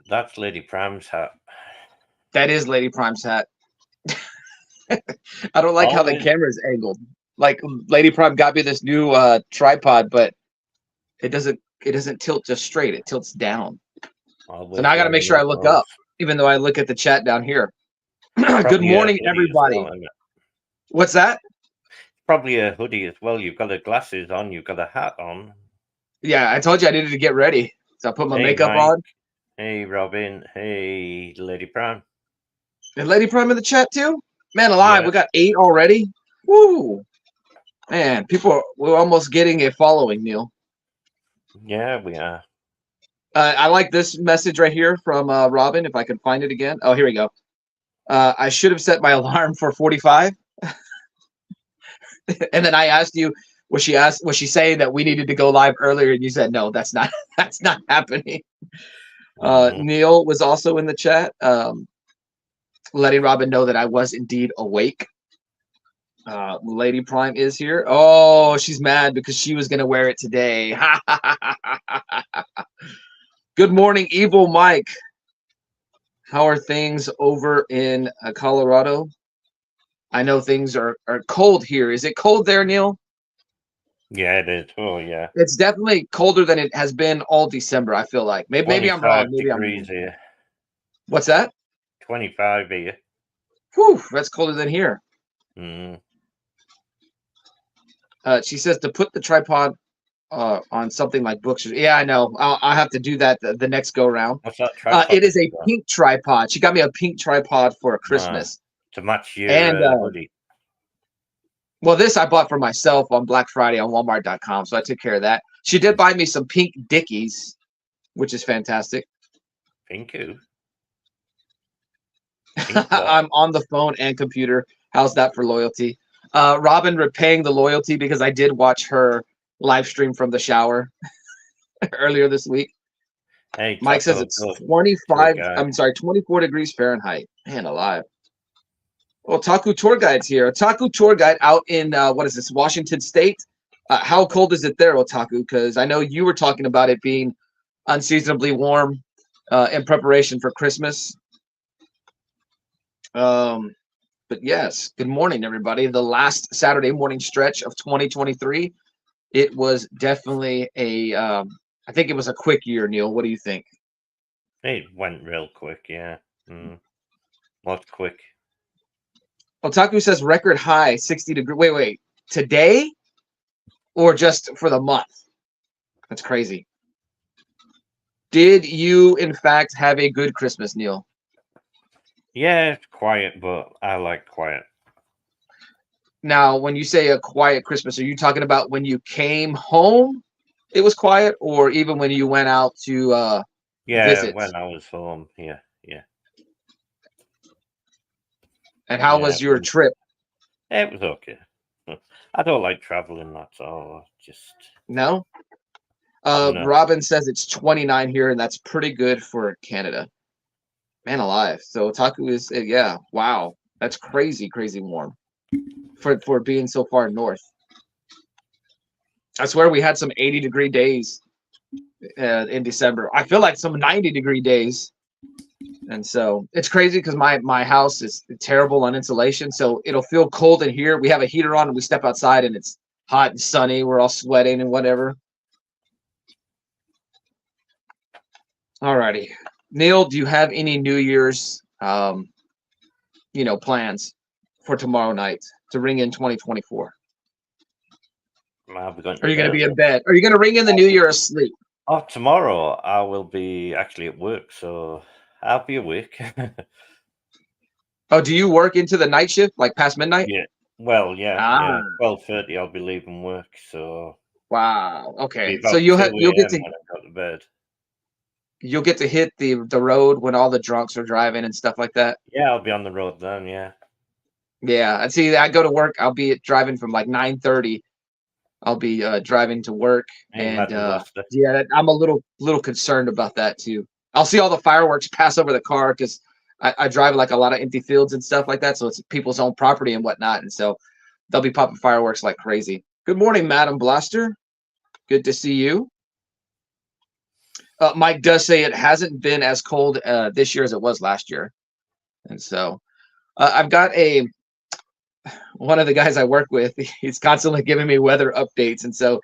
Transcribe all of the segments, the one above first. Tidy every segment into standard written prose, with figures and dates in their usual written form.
That's Lady Prime's hat. That is Lady Prime's hat. I don't like how the Always, camera is angled. Like Lady Prime got me this new tripod, but it doesn't tilt just straight. It tilts down. So now always I got to make wearing sure I your look clothes. up, even though I look at the chat down here. Good Probably a morning, hoodie as everybody. well, isn't it? What's that? Probably a hoodie as well. You've got the glasses on. You've got a hat on. Yeah, I told you I needed to get ready. So I put my Hey, makeup Mike. on. Hey, Robin. Hey, Lady Prime. And Lady Prime in the chat too. Man alive, Yeah, we got 8 already. Woo! Man, we're almost getting a following, Neil. yeah, we are. I like this message right here from Robin. If I can find it again. Oh, here we go. I should have set my alarm for 45. And then I asked you, was she saying that we needed to go live earlier? And you said no, that's not that's not happening. Mm-hmm. Neil was also in the chat, letting Robin know that I was indeed awake. Lady Prime is here. Oh, she's mad because she was gonna wear it today. Good morning, Evil Mike. How are things over in Colorado? I know things are cold here. Is it cold there, Neil? Yeah, it is. Oh, yeah. It's definitely colder than it has been all December, I feel like. Maybe I'm wrong. 25 Maybe I'm degrees wrong. here. What's that? 25 here. Whew, that's colder than here. Mm. She says to put the tripod on something like books. Yeah, I know. I'll have to do that the next go round. What's that tripod It that is a you got? pink tripod. She got me a pink tripod for Ah, Christmas. to match And your hoodie. well, this I bought for myself on Black Friday on Walmart.com, so I took care of that. She did buy me some pink Dickies, which is fantastic. Pinku. Pink what? I'm on the phone and computer. How's that for loyalty? Robin repaying the loyalty because I did watch her live stream from the shower earlier this week. Hey, Mike says Taco, it's go tour 25, guide. I'm sorry, 24 degrees Fahrenheit. Man alive. Well, Taku Tour Guide's here. Otaku Tour Guide out in, what is this, Washington State? How cold is it there, Otaku? Because I know you were talking about it being unseasonably warm in preparation for Christmas. But yes, good morning, everybody. The last Saturday morning stretch of 2023. It was definitely I think it was a quick year, Neil. What do you think? It went real quick, yeah. What's quick? Otaku says record high 60 degree. Wait. Today or just for the month? That's crazy. Did you, in fact, have a good Christmas, Neil? Yeah, it's quiet, but I like quiet. Now, when you say a quiet Christmas, are you talking about when you came home, it was quiet, or even when you went out to Yeah, visit? when I was home, yeah. And how Yeah, was your trip? it was okay. I don't like traveling, that's all. Just, No? no. Robin says it's 29 here, and that's pretty good for Canada. Man alive. So Otaku is, yeah, wow. That's crazy, crazy warm for being so far north. I swear we had some 80-degree days in December. I feel like some 90-degree days. And so it's crazy because my house is terrible on insulation. So it'll feel cold in here. We have a heater on and we step outside and it's hot and sunny. We're all sweating and whatever. Alrighty. Neil, do you have any New Year's plans for tomorrow night to ring in 2024? I'll be going to Are you going to bed. be in bed? Are you going to ring in the New Year asleep? Oh, tomorrow I will be actually at work, so I'll be awake. Oh, do you work into the night shift, like past midnight? Yeah. Well, Ah, yeah. 12:30 I'll be leaving work, so wow. be Okay, so about 2 you'll get a.m. to when I go to bed. hit the road when all the drunks are driving and stuff like that. Yeah, I'll be on the road then, yeah. Yeah, and see, I go to work. I'll be driving from like 9:30. I'll be driving to work, Hey, and Madden Blaster. yeah, I'm a little concerned about that too. I'll see all the fireworks pass over the car because I drive like a lot of empty fields and stuff like that, so it's people's own property and whatnot, and so they'll be popping fireworks like crazy. Good morning, Madam Blaster. Good to see you. Mike does say it hasn't been as cold this year as it was last year, and so I've got one of the guys I work with. He's constantly giving me weather updates, and so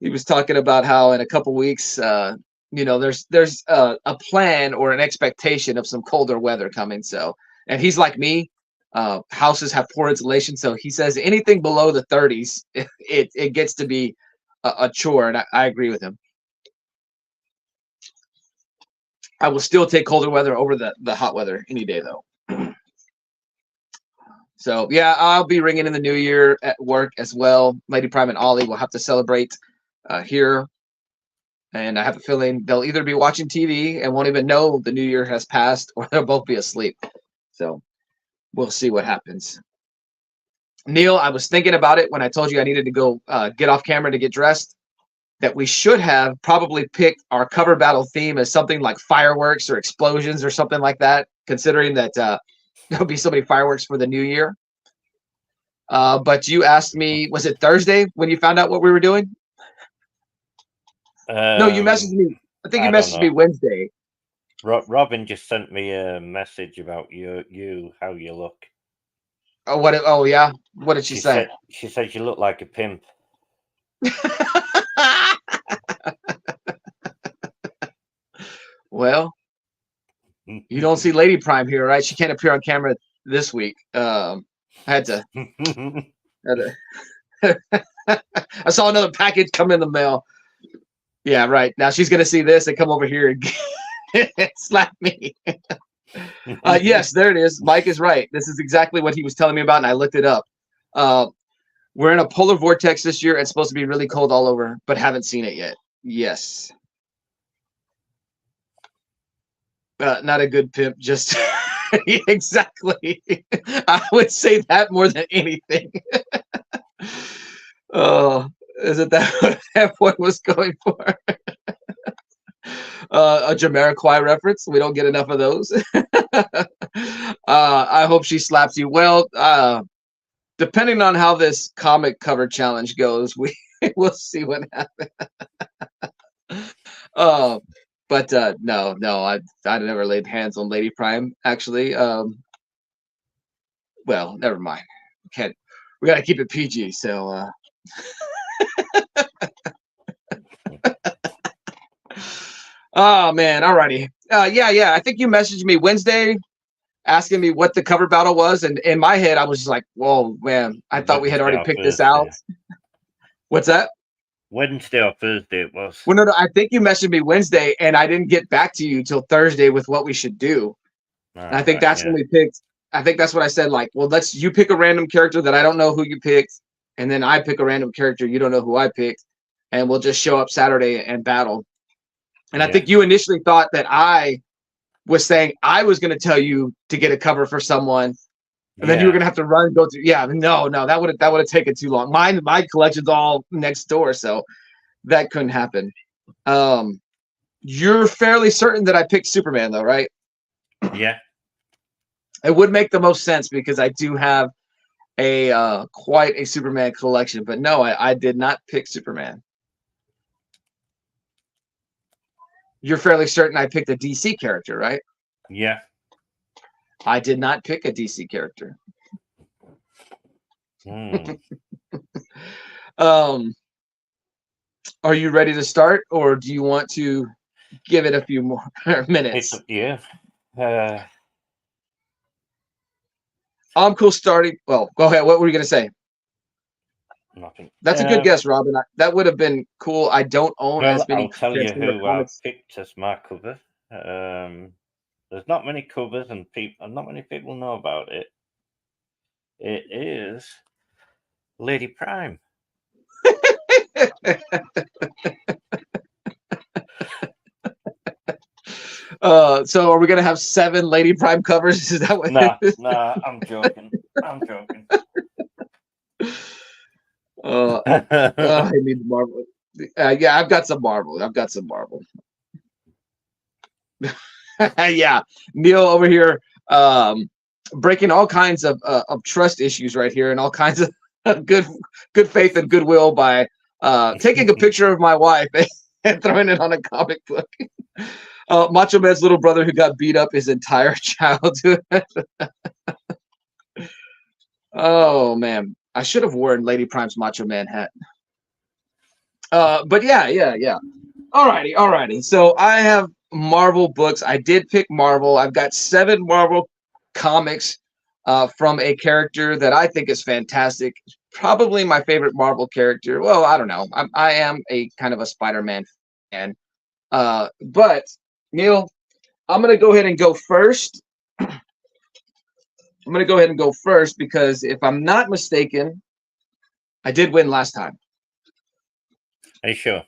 he was talking about how in a couple weeks, there's a plan or an expectation of some colder weather coming. So, and he's like me. Houses have poor insulation, so he says anything below the 30s, it gets to be a chore, and I agree with him. I will still take colder weather over the hot weather any day, though. So yeah, I'll be ringing in the new year at work as well. Lady Prime and Ollie will have to celebrate here, and I have a feeling they'll either be watching TV and won't even know the new year has passed, or they'll both be asleep. So we'll see what happens. Neil, I was thinking about it when I told you I needed to go get off camera to get dressed, that we should have probably picked our cover battle theme as something like fireworks or explosions or something like that, considering that there'll be so many fireworks for the new year. But you asked me, was it Thursday when you found out what we were doing? No, you messaged me. I think you messaged me Wednesday. Robin just sent me a message about you how you look. Oh, what? Oh, yeah. What did she say? She said you look like a pimp. Well, you don't see Lady Prime here, right? She can't appear on camera this week. I had to. I saw another package come in the mail. Yeah, right. Now she's gonna see this and come over here and slap me. Yes, there it is. Mike is right. This is exactly what he was telling me about, and I looked it up. We're in a polar vortex this year. It's supposed to be really cold all over, but haven't seen it yet. Yes. Not a good pimp, just exactly. I would say that more than anything. Oh, isn't that what that boy was going for? A Jamiroquai reference. We don't get enough of those. I hope she slaps you. Well, depending on how this comic cover challenge goes, we'll see what happens. But no, I never laid hands on Lady Prime, actually. Well, never mind. We gotta keep it PG, so oh man, alrighty. Yeah. I think you messaged me Wednesday asking me what the cover battle was, and in my head I was just like, whoa, man, I thought we had already picked this out. What's that? Wednesday or Thursday it was. Well, no, I think you messaged me Wednesday, and I didn't get back to you till Thursday with what we should do. And I think that's when we picked. I think that's what I said. Like, well, you pick a random character that I don't know who you picked, and then I pick a random character you don't know who I picked, and we'll just show up Saturday and battle. And I think you initially thought that I was saying I was going to tell you to get a cover for someone, and then you were going to have to run and go through. Yeah, no, that would have taken too long. My collection's all next door, so that couldn't happen. You're fairly certain that I picked Superman, though, right? Yeah. It would make the most sense because I do have a quite a Superman collection, but no, I did not pick Superman. You're fairly certain I picked a DC character, right? Yeah. I did not pick a DC character. Are you ready to start, or do you want to give it a few more minutes? It's up to you. I'm cool starting. Well, go ahead. What were you going to say? Nothing. That's a good guess, Robin. That would have been cool. I don't own as many. I'll tell you who I picked as my cover. There's not many covers, and not many people know about it. It is Lady Prime. So are we gonna have 7 Lady Prime covers? Is that what? Nah, I'm joking. I'm joking. I need the Marvel. Yeah, I've got some Marvel. Yeah, Neil over here breaking all kinds of trust issues right here, and all kinds of good faith and goodwill by taking a picture of my wife and throwing it on a comic book. Macho Man's little brother who got beat up his entire childhood. Oh man, I should have worn Lady Prime's Macho Man hat. But yeah. Alrighty. So I have Marvel books. I did pick Marvel. I've got 7 Marvel comics from a character that I think is fantastic. Probably my favorite Marvel character. Well, I don't know. I am a kind of a Spider-Man fan. But Neil, I'm gonna go ahead and go first. I'm gonna go ahead and go first because if I'm not mistaken, I did win last time. Are you sure?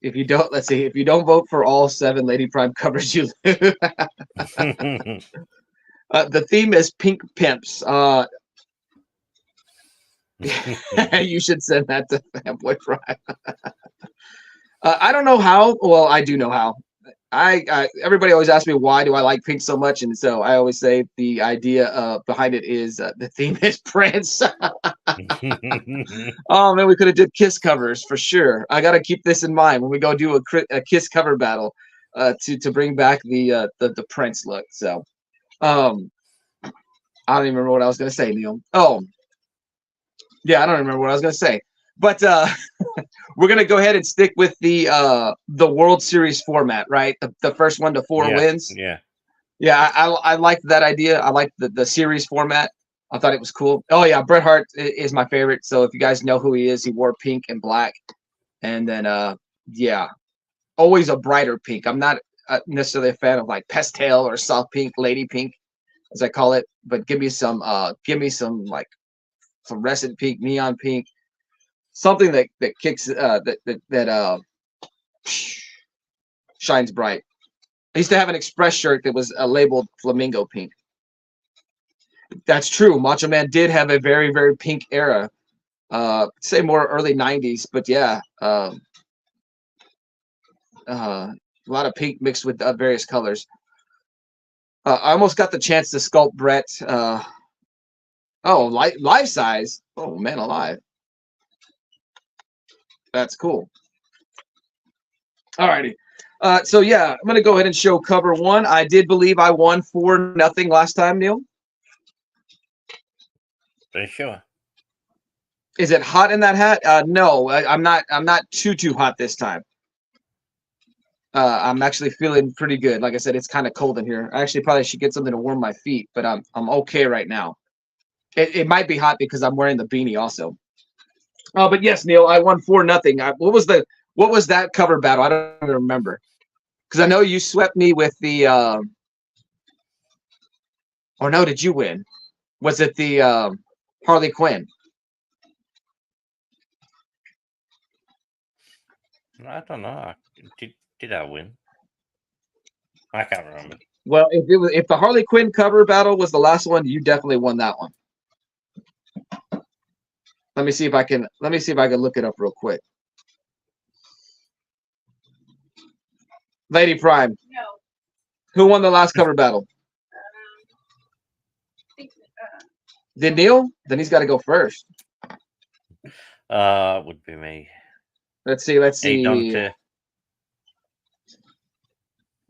If you don't, let's see. If you don't vote for all 7 Lady Prime covers, you lose. The theme is pink pimps. You should send that to FanboyPrime. I don't know how. Well, I do know how. Everybody always asks me why do I like pink so much, and so I always say the idea behind it is the theme is Prince. Oh man, we could have did Kiss covers for sure. I got to keep this in mind when we go do a Kiss cover battle to bring back the Prince look. So, I don't even remember what I was gonna say, Neil. Oh, yeah, I don't remember what I was gonna say, but we're gonna go ahead and stick with the World Series format, right? The first 1 to 4 wins. Yeah. I liked that idea. I liked the series format. I thought it was cool. Oh yeah, Bret Hart is my favorite. So if you guys know who he is, he wore pink and black, and then yeah, always a brighter pink. I'm not necessarily a fan of like pastel or soft pink, lady pink, as I call it. But give me some like fluorescent pink, neon pink, something that kicks that shines bright. I used to have an Express shirt that was labeled flamingo pink. That's true. Macho Man did have a very, very pink era. Say more early 90s, but yeah. A lot of pink mixed with various colors. I almost got the chance to sculpt Brett. Life size. Oh, man alive. That's cool. Alrighty. So yeah, I'm gonna go ahead and show cover 1. I did believe I won 4-0 last time, Neil. Are you sure? Is it hot in that hat? No, I'm not too hot this time. I'm actually feeling pretty good. Like I said, it's kind of cold in here. I actually probably should get something to warm my feet, but I'm okay right now. It might be hot because I'm wearing the beanie also. But yes, Neil, I won 4-0. What was that cover battle? I don't even remember. Because I know you swept me with the or no, did you win? Was it the Harley Quinn? I don't know. Did I win? I can't remember. Well, if the Harley Quinn cover battle was the last one, you definitely won that one. Let me see if I can look it up real quick. Lady Prime. No. Who won the last cover battle? Did Neil? Then he's got to go first. Would be me. Let's see. Dante.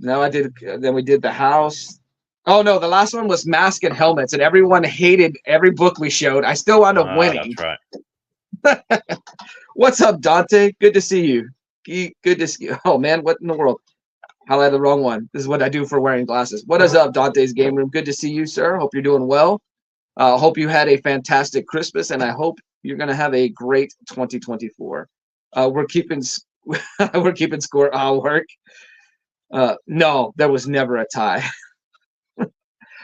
No, I did. Then we did the house. Oh no, the last one was mask and helmets, and everyone hated every book we showed. I still wound up winning. That's right. What's up, Dante? Good to see you. Good to see you. Oh man, what in the world? Highlighted the wrong one. This is what I do for wearing glasses. What is up, Dante's Game Room? Good to see you, sir. Hope you're doing well. Hope you had a fantastic Christmas, and I hope you're going to have a great 2024. We're keeping score. I'll work. No, there was never a tie.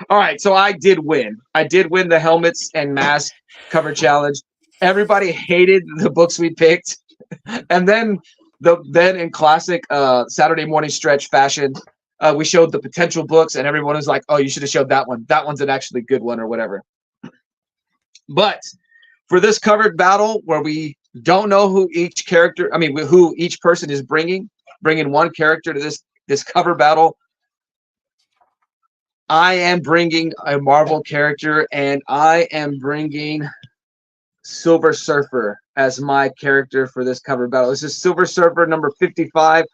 All right, so I did win. I did win the helmets and mask cover challenge. Everybody hated the books we picked, and then in classic Saturday morning stretch fashion, we showed the potential books, and everyone was like, "Oh, you should have showed that one. That one's an actually good one, or whatever." But for this covered battle, where we don't know who each person is bringing one character to this cover battle, I am bringing a Marvel character, and I am bringing Silver Surfer as my character for this cover battle. This is Silver Surfer number 55.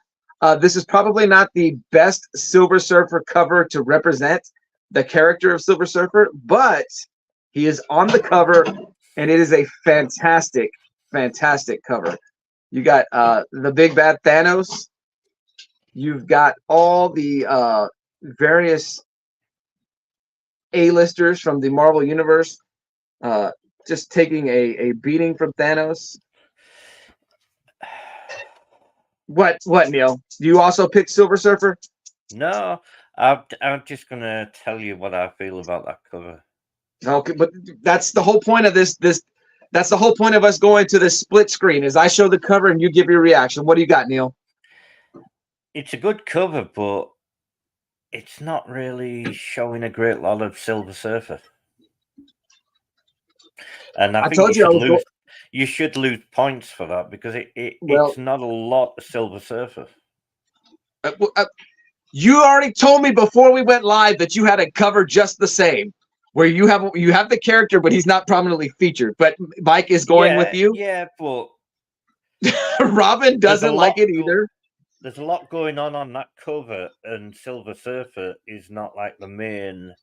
This is probably not the best Silver Surfer cover to represent the character of Silver Surfer, but he is on the cover, and it is a fantastic, fantastic cover. You got the big bad Thanos. You've got all the various A-listers from the Marvel Universe just taking a beating from Thanos. What, Neil? Do you also pick Silver Surfer? No, I'm just gonna tell you what I feel about that cover. Okay, but that's the whole point of this. That's the whole point of us going to this split screen. Is I show the cover and you give your reaction. What do you got, Neil? It's a good cover, but it's not really showing a great lot of Silver Surfer. And I think you should lose points for that because it's not a lot of Silver Surfer. You already told me before we went live that you had a cover just the same, where you have the character, but he's not prominently featured. But Mike is going with you. Yeah, but Robin doesn't like it either. There's a lot going on that cover, and Silver Surfer is not like the main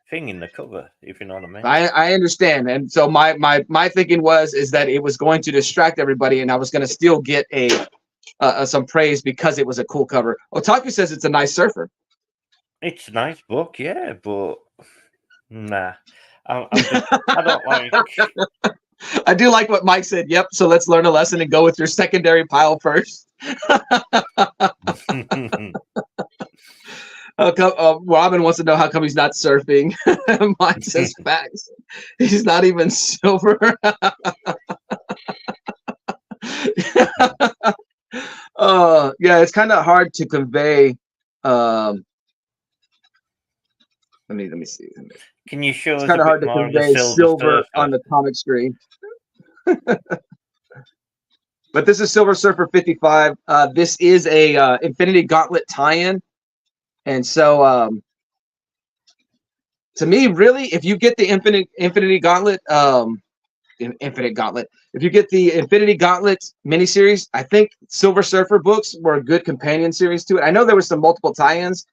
thing in the cover, if you know what I mean. I understand, and so my thinking is that it was going to distract everybody, and I was going to still get some praise because it was a cool cover. Otaku says it's a nice surfer. It's a nice book, yeah, but nah, I don't like. I do like what Mike said. Yep. So let's learn a lesson and go with your secondary pile first. Robin wants to know how come he's not surfing. Mike says facts. He's not even silver. Yeah, it's kind of hard to convey. Let me see. Can you show us? It's kind of hard to convey silver on the comic screen. But this is Silver Surfer 55. This is a Infinity Gauntlet tie-in, and so to me, really, if you get the Infinity Gauntlet, if you get the Infinity Gauntlet miniseries, I think Silver Surfer books were a good companion series to it. I know there were some multiple tie-ins,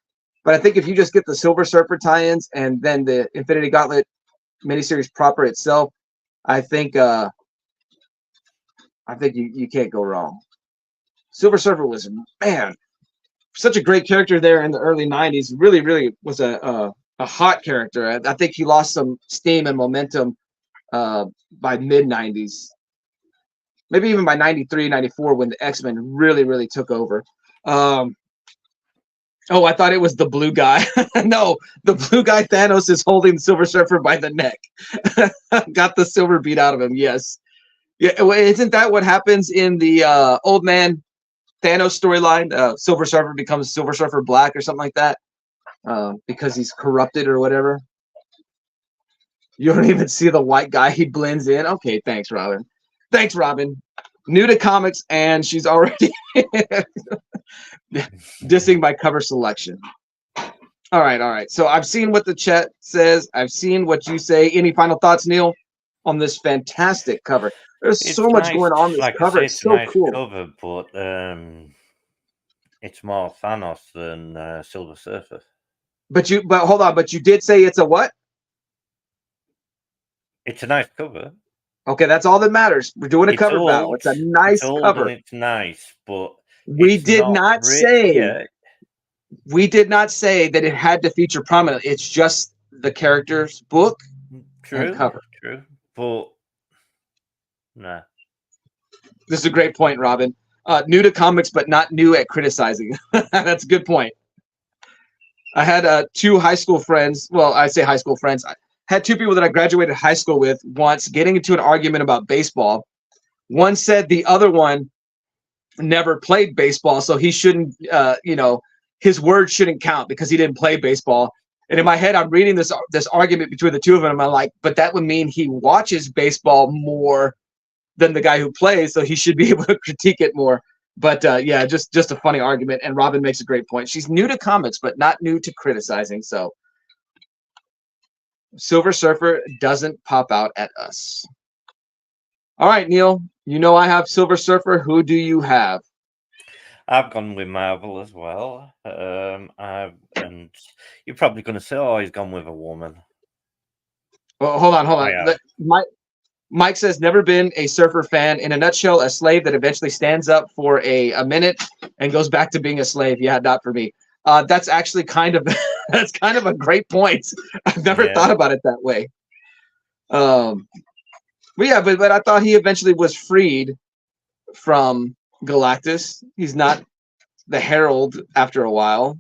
but I think if you just get the Silver Surfer tie-ins and then the Infinity Gauntlet miniseries proper itself, I think you can't go wrong. Silver Surfer was, man, such a great character there in the early 90s. Really, really was a hot character. I think he lost some steam and momentum by mid-90s. Maybe even by 93, 94 when the X-Men really, really took over. Oh, I thought it was the blue guy. No, the blue guy Thanos is holding Silver Surfer by the neck. Got the silver beat out of him, yes. Yeah, isn't that what happens in the Old Man Thanos storyline? Silver Surfer becomes Silver Surfer Black or something like that because he's corrupted or whatever. You don't even see the white guy. He blends in. Okay, thanks, Robin. Thanks, Robin. New to comics, and she's already dissing my cover selection. All right. So I've seen what the chat says. I've seen what you say. Any final thoughts, Neil, on this fantastic cover? There's so much going on this cover. It's so cool. Cover, but it's more Thanos than Silver Surfer. But hold on. But you did say it's a what? It's a nice cover. Okay, that's all that matters. We're doing a cover battle. It's a nice cover. It's nice, but we did not say we did not say that it had to feature prominently. It's just the character's book and cover. True, but nah. This is a great point, Robin. New to comics, but not new at criticizing. That's a good point. I had two high school friends. Well, I say high school friends. I had two people that I graduated high school with once getting into an argument about baseball. One said the other one never played baseball, so he shouldn't, his words shouldn't count because he didn't play baseball. And in my head, I'm reading this argument between the two of them, and I'm like, but that would mean he watches baseball more than the guy who plays, so he should be able to critique it more. But yeah, just a funny argument. And Robin makes a great point. She's new to comics, but not new to criticizing. So Silver Surfer doesn't pop out at us. All right, Neil. You know I have Silver Surfer. Who do you have? I've gone with Marvel as well. And you're probably going to say, "Oh, he's gone with a woman." Well, hold on. I have. Mike says, never been a surfer fan. In a nutshell, a slave that eventually stands up for a minute and goes back to being a slave. Yeah, not for me. That's actually kind of that's kind of a great point. I've never Yeah. thought about it that way. But yeah, but I thought he eventually was freed from Galactus. He's not the Herald after a while,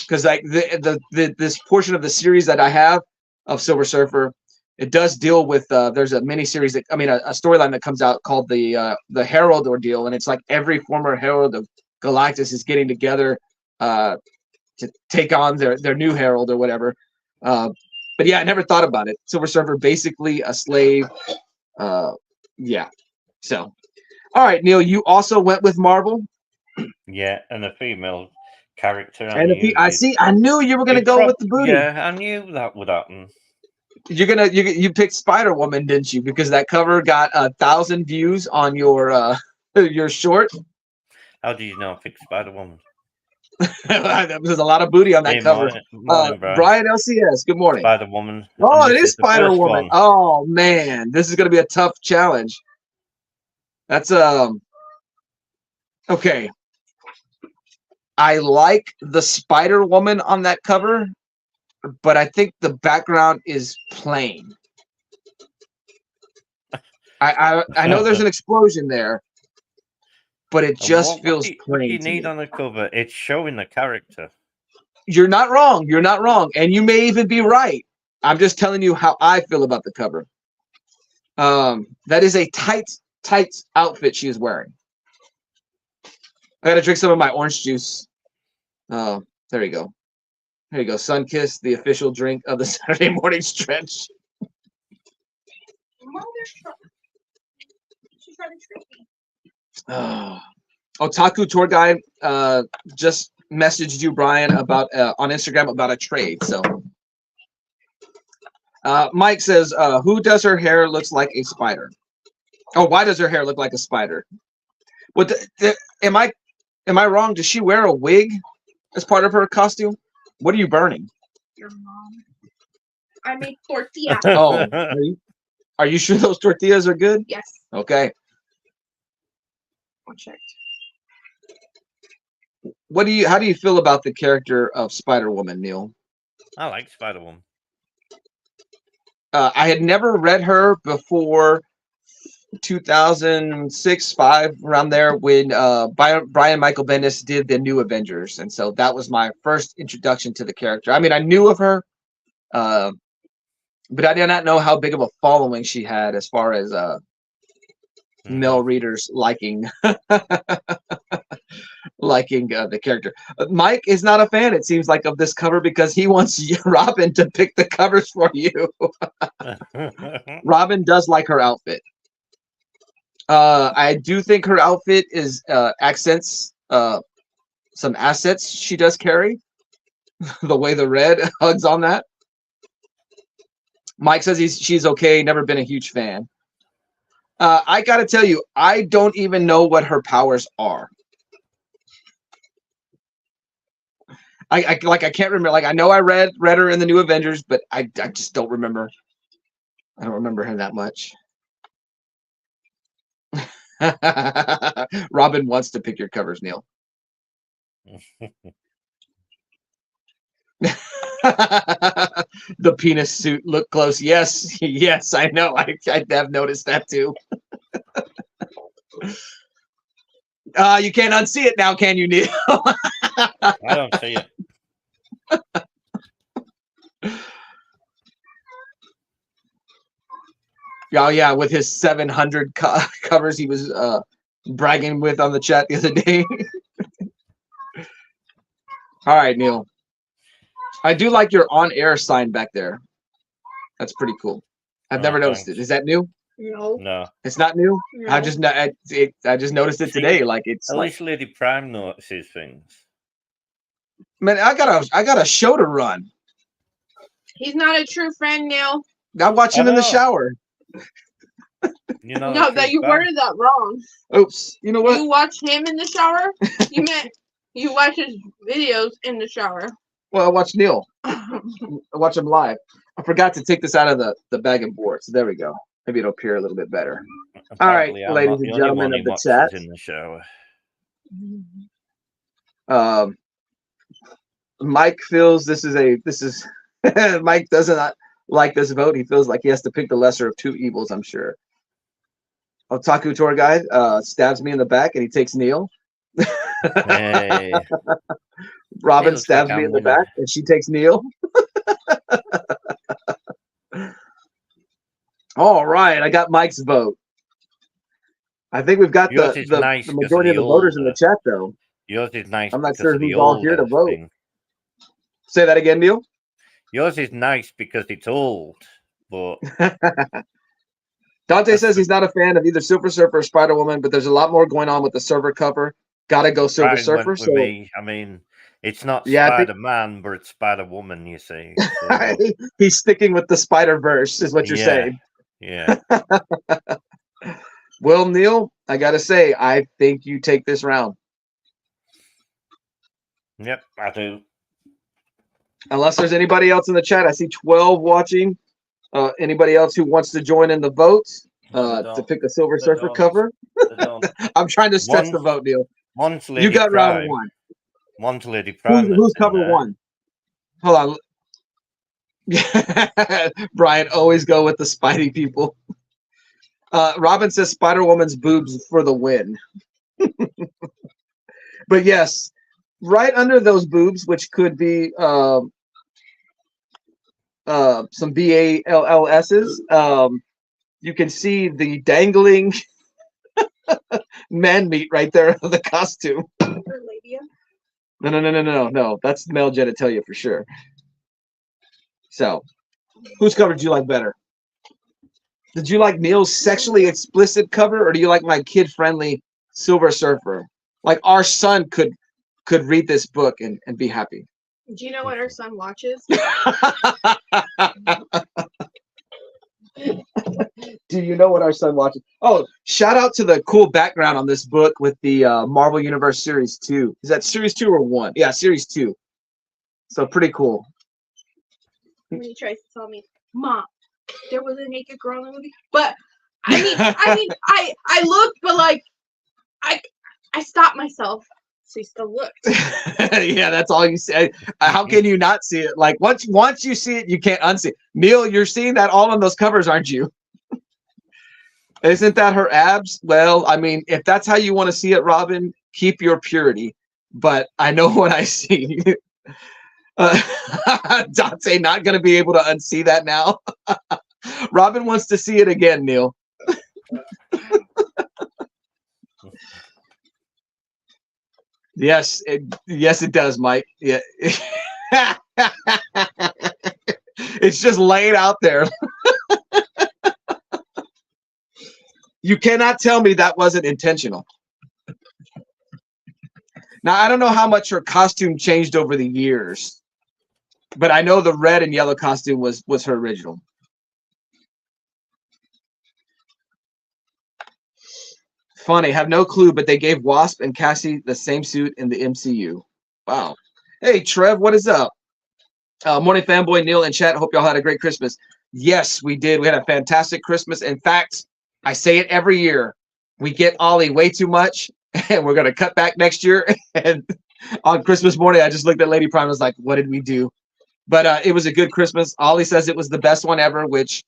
because like this portion of the series that I have of Silver Surfer, it does deal with there's a mini series that a storyline that comes out called the Herald Ordeal, and it's like every former Herald of Galactus is getting together to take on their new Herald or whatever. But yeah, I never thought about it. Silver Surfer basically a slave. Yeah. So, all right, Neil, you also went with Marvel. Yeah, and a female character. And I knew you were gonna go with the booty. Yeah, I knew that would happen. You picked Spider Woman, didn't you? Because that cover got 1,000 views on your your short. How do you know I picked Spider Woman? There's a lot of booty on that cover. Morning, Brian LCS, good morning. Spider Woman. Oh, it is Spider Woman. Oh man, this is gonna be a tough challenge. That's okay. I like the Spider Woman on that cover, but I think the background is plain. I know there's an explosion there, but it just feels plain. What do you need on the cover? It's showing the character. You're not wrong. You're not wrong, and you may even be right. I'm just telling you how I feel about the cover. That is a tight outfit she is wearing. I gotta drink some of my orange juice. Oh, there you go. There you go. Sunkiss, the official drink of the Saturday morning stretch. She's trying to trick me. Otaku tour guide just messaged you, Brian, about on Instagram about a trade. So Mike says, who does her hair looks like a spider? Oh, why does her hair look like a spider? What am I wrong? Does she wear a wig as part of her costume? What are you burning? Your mom. I make tortillas. Oh, are you sure those tortillas are good? Yes. Okay. I'll check. How do you feel about the character of Spider-Woman, Neil? I like Spider-Woman. I had never read her before 2006, 5, around there, when Brian Michael Bendis did the New Avengers, and so that was my first introduction to the character. I mean, I knew of her, but I did not know how big of a following she had as far as male readers liking the character. Mike is not a fan, it seems like, of this cover because he wants Robin to pick the covers for you. Robin does like her outfit. I do think her outfit is accents some assets she does carry. The way the red hugs on that. Mike says she's okay, never been a huge fan. I gotta tell you, I don't even know what her powers are. I can't remember. Like, I know I read her in the New Avengers, but I just don't remember. I don't remember her that much. Robin wants to pick your covers, Neil. The penis suit, look close. Yes, yes, I know. I have noticed that too. You can't unsee it now, can you, Neil? I don't see it. Oh yeah, with his 700 covers he was bragging with on the chat the other day. All right, Neil. I do like your on-air sign back there. That's pretty cool. I've never noticed it. Is that new? No. It's not new. No. I just noticed it today. Like, it's at like, least Lady Prime notices things. Man, I got a show to run. He's not a true friend, Neil. I watch him in the know. shower. You know, No, that you worded that wrong. Oops. You know what? You watch him in the shower? You meant you watch his videos in the shower. Well, I watch Neil. I watch him live. I forgot to take this out of the bag and board. So there we go. Maybe it'll appear a little bit better. Apparently, All I'm right, ladies not and the only gentlemen one of he the watches chat. in the shower. Mike feels this is Mike does not like this vote. He feels like he has to pick the lesser of two evils, I'm sure. Otaku tour guide stabs me in the back and he takes Neil. Hey, Robin looks stabs like me I'm in the winning. back and she takes Neil. All right, I got Mike's vote. I think we've got Yours is nice the 'cause majority of the the voters in the older. chat, though. Yours is nice I'm not because sure of the who's all here to older vote. thing. Say that again, Neil. Yours is nice because it's old, but Dante says he's not a fan of either Silver Surfer or Spider Woman, but there's a lot more going on with the Silver cover. Gotta go Silver Brian Surfer. went with me. I mean, it's not Yeah, I think- Spider-Man, but it's Spider-Woman, you see. So, he's sticking with the Spider-Verse, is what you're saying. Yeah. Well, Neil, I gotta say, I think you take this round. Yep, I do. Unless there's anybody else in the chat. I see 12 watching. Anybody else who wants to join in the votes to pick a Silver Surfer cover? I'm trying to stretch the vote, Neil. One's Lady You got Prime. round one. One's Lady Prime. Who's cover one? Hold on. Brian, always go with the Spidey people. Robin says Spider-Woman's boobs for the win. But yes, right under those boobs, which could be some BALLS's, you can see the dangling man meat right there of the costume. No. That's male genitalia for sure. So, whose cover did you like better? Did you like Neil's sexually explicit cover, or do you like my kid-friendly Silver Surfer? Like our son could read this book and be happy. Do you know what our son watches? Do you know what our son watches? Oh, shout out to the cool background on this book with the Marvel Universe Series 2. Is that Series 2 or 1? Yeah, Series 2. So pretty cool. When he tries to tell me, Mom, there was a naked girl in the movie. But I looked, but like I stopped myself. So he still looked. Yeah, that's all you see. How can you not see it? Like once you see it, you can't unsee it. Neil, you're seeing that all on those covers, aren't you? Isn't that her abs? Well, I mean, if that's how you want to see it, Robin, keep your purity. But I know what I see. Dante not going to be able to unsee that now. Robin wants to see it again, Neil. Yes, it does, Mike. Yeah. It's just laid out there. You cannot tell me that wasn't intentional. Now, I don't know how much her costume changed over the years, but I know the red and yellow costume was her original. Funny, have no clue, but they gave Wasp and Cassie the same suit in the MCU. Wow. Hey, Trev, what is up? Morning fanboy, Neil, and chat. Hope y'all had a great Christmas. Yes, we did. We had a fantastic Christmas. In fact, I say it every year. We get Ollie way too much, and we're going to cut back next year. And on Christmas morning, I just looked at Lady Prime and was like, what did we do? But it was a good Christmas. Ollie says it was the best one ever, which...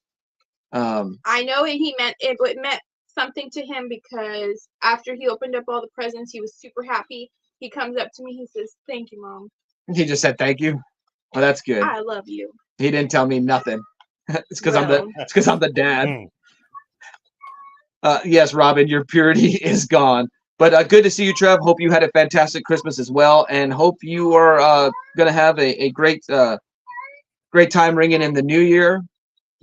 I know it meant something to him because after he opened up all the presents, he was super happy. He comes up to me, he says, "Thank you, Mom." He just said thank you. Well, that's good. I love you. He didn't tell me nothing. It's because I'm the dad. Yes, Robin, your purity is gone. But good to see you, Trev. Hope you had a fantastic Christmas as well, and hope you are gonna have a great time ringing in the new year.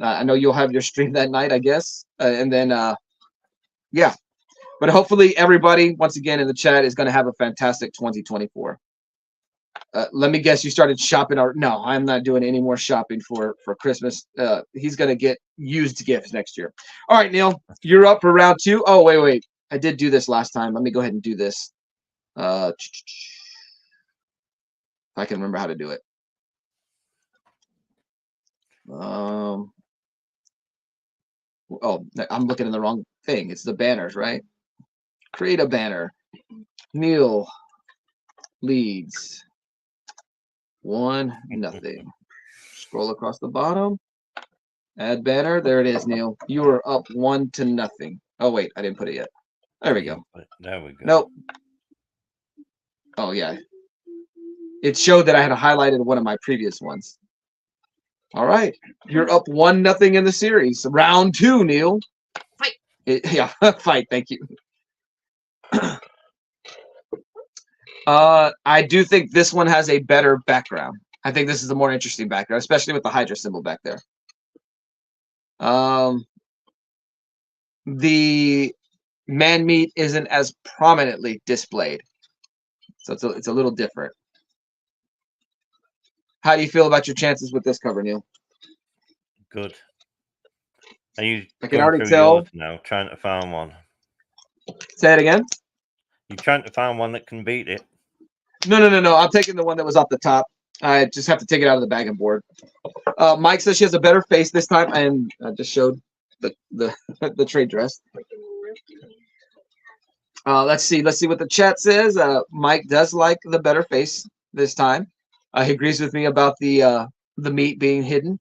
I know you'll have your stream that night, I guess, and then yeah. But hopefully everybody, once again in the chat, is going to have a fantastic 2024. Let me guess, you started shopping. No, I'm not doing any more shopping for Christmas. He's gonna get used gifts next year. All right, Neil, you're up for round 2. Oh, wait. I did do this last time. Let me go ahead and do this. If I can remember how to do it. Oh, I'm looking in the wrong thing. It's the banners, right? Create a banner. Neil leads 1-0. Scroll across the bottom. Add banner. There it is, Neil. You are up 1-0. Oh wait, I didn't put it yet. There we go. There we go. Nope. Oh yeah. It showed that I had highlighted one of my previous ones. All right. You're up 1-0 in the series. Round 2, Neil. Fight. Yeah, fight. Thank you. I do think this one has a better background. I think this is a more interesting background, especially with the Hydra symbol back there. The man meat isn't as prominently displayed, so it's a little different. How do you feel about your chances with this cover, Neil? Good. Are you I can going already through tell. yours now, trying to find one? Say it again. You're trying to find one that can beat it? No. I'm taking the one that was off the top. I just have to take it out of the bag and board. Mike says she has a better face this time, and I just showed the trade dress. Let's see what the chat says. Mike does like the better face this time. He agrees with me about the meat being hidden.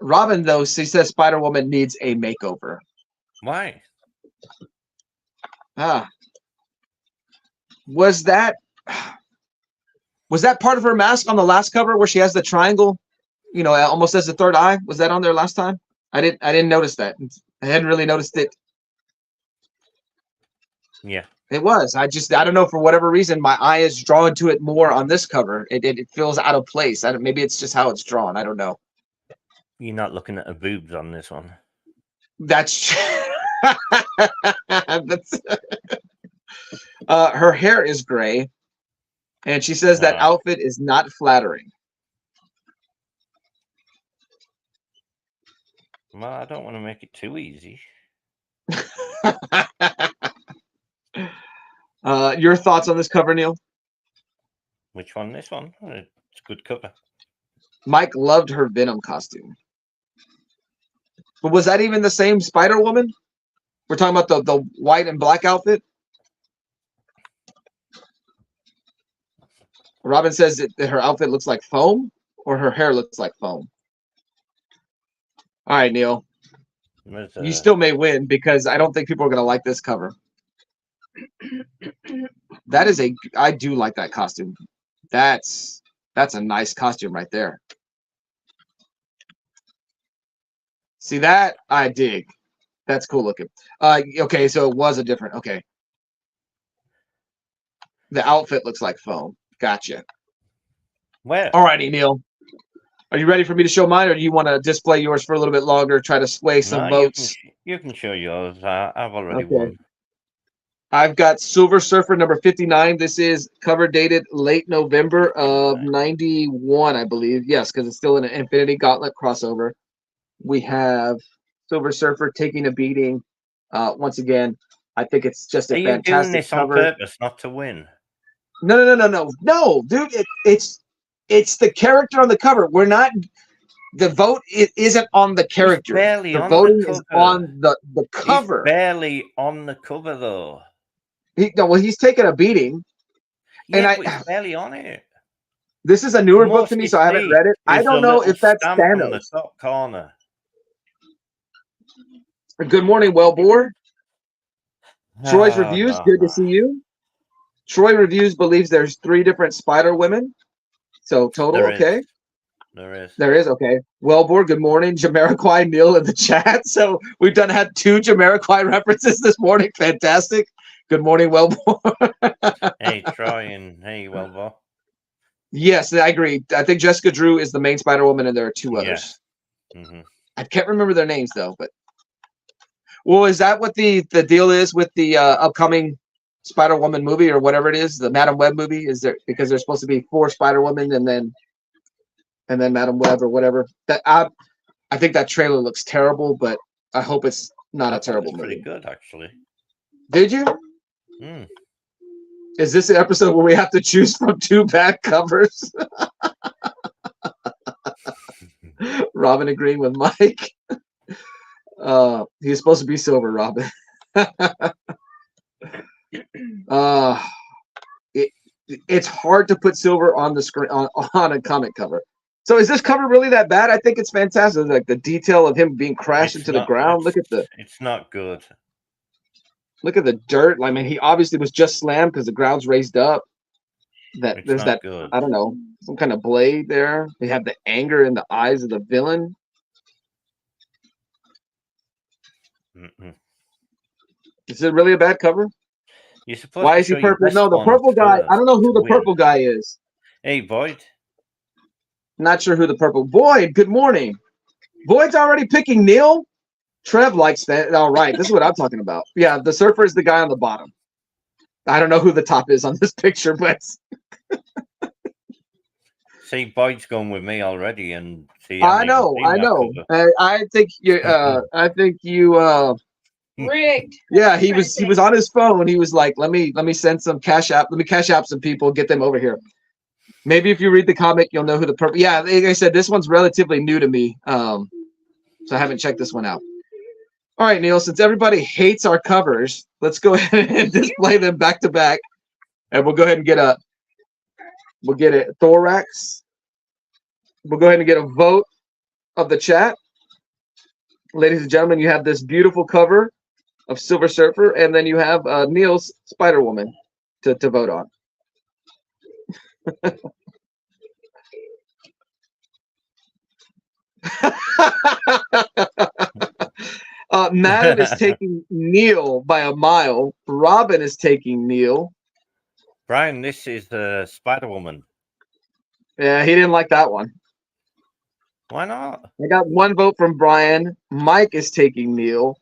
Robin, though, she says Spider-Woman needs a makeover. Why? Was that part of her mask on the last cover where she has the triangle, almost as the third eye? Was that on there last time? I didn't notice that. I hadn't really noticed it. Yeah. It was. I don't know, for whatever reason, my eye is drawn to it more on this cover. It feels out of place. Maybe it's just how it's drawn. I don't know. You're not looking at her boobs on this one. That's her hair is gray, and she says that outfit is not flattering. Well, I don't want to make it too easy. Your thoughts on this cover, Neil? Which one? This one? It's a good cover. Mike loved her Venom costume. But was that even the same Spider-Woman? We're talking about the white and black outfit? Robin says that her outfit looks like foam, or her hair looks like foam. All right, Neil. You still may win, because I don't think people are going to like this cover. I do like that costume. That's a nice costume right there. See that? I dig. That's cool looking. Okay, so it was a different. Okay. The outfit looks like foam. Gotcha. Where? All righty, Neil. Are you ready for me to show mine, or do you want to display yours for a little bit longer, try to sway some votes? You can show yours. I've already won. I've got Silver Surfer number 59. This is cover dated late November of 91, I believe. Yes, because it's still an Infinity Gauntlet crossover. We have Silver Surfer taking a beating. Once again, I think it's just a fantastic cover. Are you doing this on purpose, not to win? No, dude. It's the character on the cover. We're not. The vote isn't on the character. The voting is on the cover. He's barely on the cover, though. He's taking a beating. Yeah, but he's barely on it. This is a newer book to me, so I haven't read it. I don't know if that's Thanos. On the top corner. Good morning, Wellbore. Troy's Reviews, good to see you. Troy Reviews believes there's 3 different Spider Women. So total, okay. There is, okay. Wellbore, good morning. Jamiroquai Neil in the chat. So we've had 2 Jamiroquai references this morning. Fantastic. Good morning, Wellbore. Hey, Troy, and hey, Wellbore. Yes, I agree. I think Jessica Drew is the main Spider-Woman, and there are 2 others. Yeah. Mm-hmm. I can't remember their names, though. But well, is that what the deal is with the upcoming Spider-Woman movie or whatever it is, the Madam Web movie? Is there because there's supposed to be 4 Spider-Women and then Madam Web or whatever? That I think that trailer looks terrible, but I hope it's not a terrible movie. Pretty good, actually. Did you? Hmm. Is this an episode where we have to choose from 2 bad covers? Robin agreeing with Mike. He's supposed to be silver, Robin. It's hard to put silver on the screen on a comic cover. So is this cover really that bad? I think it's fantastic. Like the detail of him being crashed into the ground. Look at the. It's not good. Look at the dirt. I mean, he obviously was just slammed because the ground's raised up. There's that. Good. I don't know, some kind of blade there. They have the anger in the eyes of the villain. Mm-mm. Is it really a bad cover? You're supposed Why to is he show your purple? best No, the one purple guy. first I don't know who to the win. purple guy is. Hey, Boyd. Not sure who the purple. Boyd, good morning. Boyd's already picking Neil. Trev likes that. All right, this is what I'm talking about. Yeah, the surfer is the guy on the bottom. I don't know who the top is on this picture, but See, Boyd's going with me already, and see. I know. I think you. I think you. Rigged. Yeah, he was on his phone. He was like, let me send some cash app. Let me cash app some people, get them over here. Maybe if you read the comic, you'll know who the purple. Yeah, like I said, this one's relatively new to me. So I haven't checked this one out. All right, Neil, since everybody hates our covers, let's go ahead and display them back to back. And we'll go ahead and get a thorax. We'll go ahead and get a vote of the chat. Ladies and gentlemen, you have this beautiful cover of Silver Surfer, and then you have Neil's Spider-Woman to vote on. Madden is taking Neil by a mile. Robin is taking Neil. Brian, this is the Spider-Woman. Yeah, he didn't like that one. Why not? I got 1 vote from Brian. Mike is taking Neil.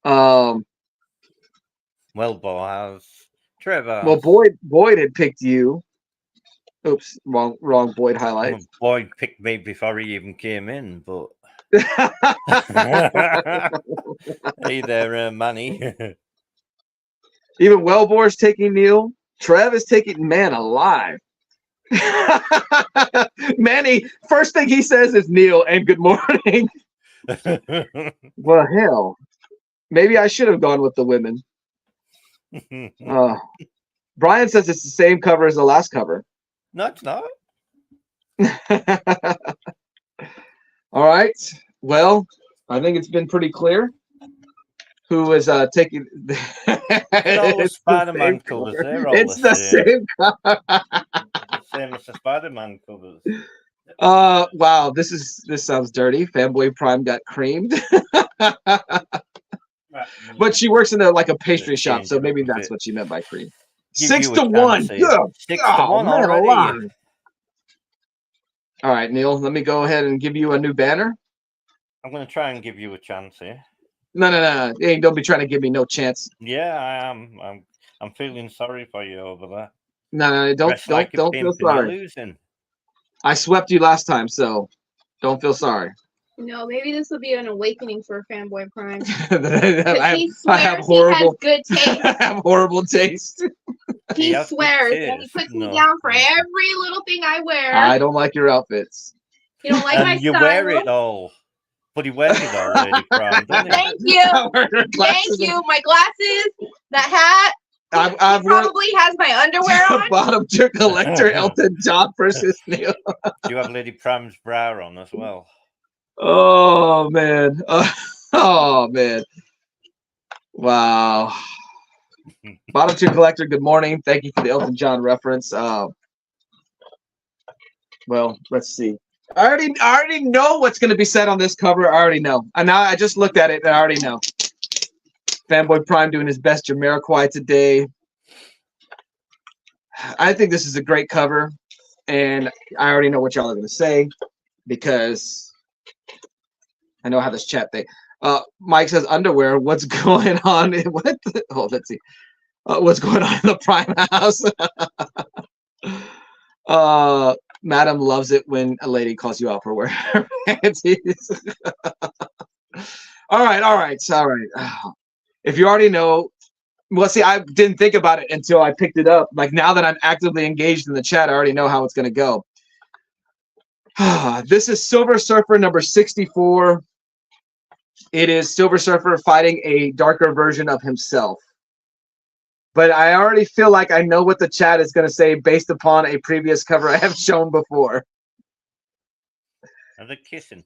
Well, Boaz. Trevor. Well, Boyd had picked you. Oops, wrong Boyd highlight. Well, Boyd picked me before he even came in, but hey there, Manny. Even Wellbore's taking Neil. Trev is taking man alive. Manny, first thing he says is Neil and good morning. Well, hell, maybe I should have gone with the women. Brian says it's the same cover as the last cover. No, it's not. All right. Well, I think it's been pretty clear who is taking. All the Spider-Man covers. It's the same cover. Same as the Spider-Man covers. Wow. This sounds dirty. Fanboy Prime got creamed. But she works in a pastry shop, so maybe that's what she meant by cream. 6-1. Yeah. 6-1 already. All right, Neil. Let me go ahead and give you a new banner. I'm going to try and give you a chance here. No. Hey, don't be trying to give me no chance. Yeah, I am. I'm feeling sorry for you over there. No, don't feel sorry. Losing. I swept you last time, so don't feel sorry. No, maybe this will be an awakening for Fanboy Prime. I have horrible, he has good taste. I have horrible taste. He swears, and he puts me down for every little thing I wear. I don't like your outfits. You don't like my you style. wear it all. But he wears it all, Lady Prime, doesn't he? Thank you. Thank you. My glasses, that hat. He probably has my underwear on. Bottom tier collector Elton John versus Neil. You have Lady Prime's bra on as well. Oh man. Oh man. Wow. Bottom tier collector, good morning. Thank you for the Elton John reference. Well, let's see. I already know what's going to be said on this cover. I already know. And now I just looked at it and I already know. Fanboy Prime doing his best Jamiroquai today. I think this is a great cover, and I already know what y'all are going to say because I know how this chat thing. Mike says underwear. What's going on? What? Oh, let's see. what's going on in the Prime house. Madam loves it when a lady calls you out for wearing her panties. All right. If you already know, well, see, I didn't think about it until I picked it up. Like now that I'm actively engaged in the chat, I already know how it's going to go. This is Silver Surfer number 64. It is Silver Surfer fighting a darker version of himself. But I already feel like I know what the chat is going to say based upon a previous cover I have shown before. Are they kissing?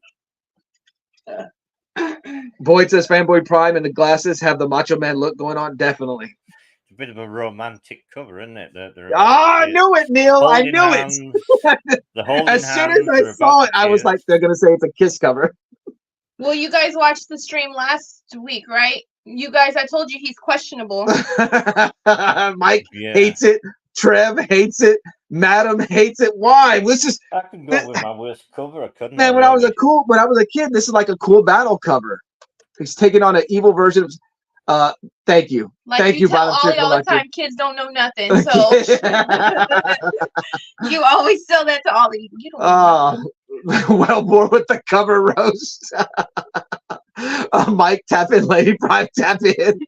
Boyd says Fanboy Prime and the glasses have the Macho Man look going on. Definitely. It's a bit of a romantic cover, isn't it? I knew it, Neil. I knew it. As soon as I saw it, I was like, they're going to say it's a kiss cover. Well, you guys watched the stream last week, right? You guys, I told you he's questionable. Mike hates it. Trev hates it. Madam hates it. Why? I can go with my worst cover, couldn't man, when I was a kid, this is like a cool battle cover. He's taking on an evil version of thank you. Like thank you, tell Ollie all the time, kids don't know nothing. So you always tell that to Ollie. You don't know well, more with the cover roast. Mike, tap in. Lady Prime, tap in.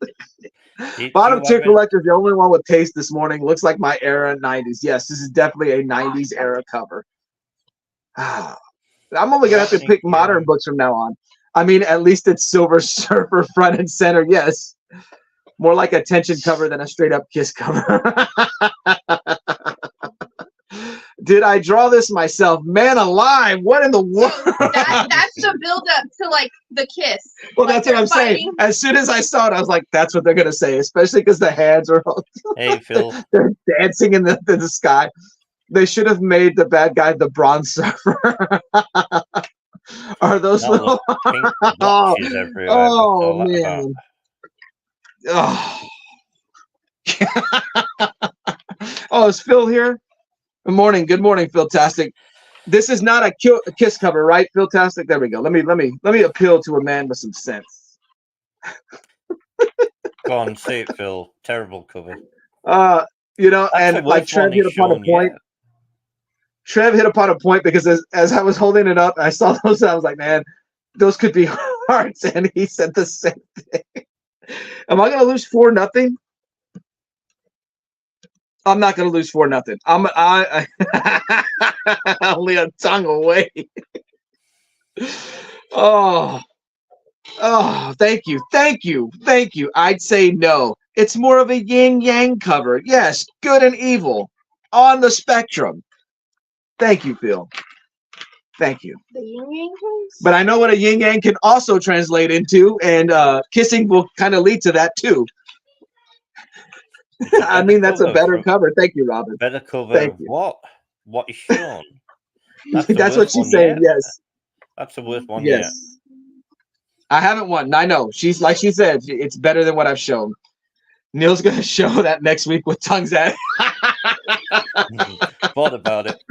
Bottom tier collector is the only one with taste this morning. Looks like my era 90s. Yes, this is definitely a 90s era cover. I'm only gonna have to pick modern books from now on. I mean, at least it's Silver Surfer front and center. Yes, more like a tension cover than a straight up kiss cover. Did I draw this myself? Man alive, what in the world? That's the build up to like the kiss. Well, like, that's what I'm saying. As soon as I saw it, I was like, that's what they're gonna say, especially because the hands are all hey Phil. They're dancing in the sky. They should have made the bad guy the Bronze Surfer. Are those little pink blotches everywhere? Oh man. Oh. Oh, is Phil here? Good morning, Philtastic. This is not a kiss cover, right, Philtastic? There we go. Let me appeal to a man with some sense. Go on, say it, Phil. Terrible cover. You know, and like Trev hit upon a point. Trev hit upon a point because as I was holding it up, I saw those. I was like, man, those could be hearts, and he said the same thing. Am I gonna lose 4-0? I'm not gonna lose 4-0. I only a tongue away. Oh, thank you. I'd say no. It's more of a yin yang cover. Yes, good and evil on the spectrum. Thank you, Phil. Thank you. The yin yang things? But I know what a yin yang can also translate into, and kissing will kind of lead to that too. I mean, that's a better cover. Thank you, Robin. Better cover. What? What is shown? That's what she's saying. Yes. That's the worst one. Yes. I haven't won. I know. She's like she said. It's better than what I've shown. Neil's gonna show that next week with tongues at it. Thought about it.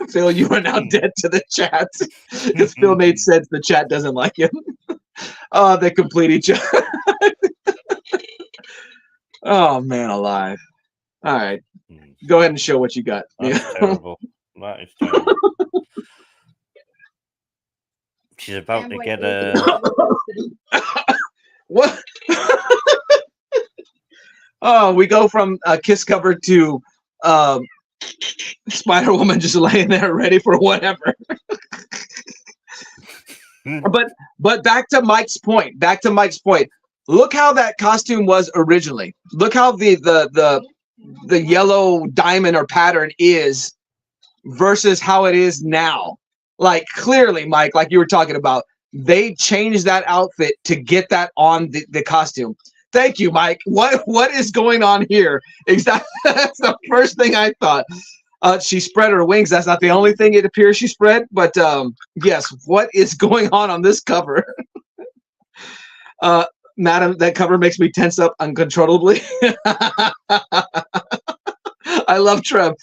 Phil, you are now dead to the chat because Phil made sense. The chat doesn't like him. Oh, they complete each other. Oh man, alive! All right, go ahead and show what you got. That's terrible. That is terrible. She's about to get a. What? Oh, we go from a kiss cover to Spider-Woman just laying there ready for whatever. But back to Mike's point. Look how that costume was originally. Look how the yellow diamond or pattern is versus how it is now. Like clearly, Mike, like you were talking about, they changed that outfit to get that on the costume. Thank you, Mike. What is going on here? Exactly. That's the first thing I thought. She spread her wings. That's not the only thing it appears she spread, but yes, what is going on this cover? Madam, that cover makes me tense up uncontrollably. I love Trev.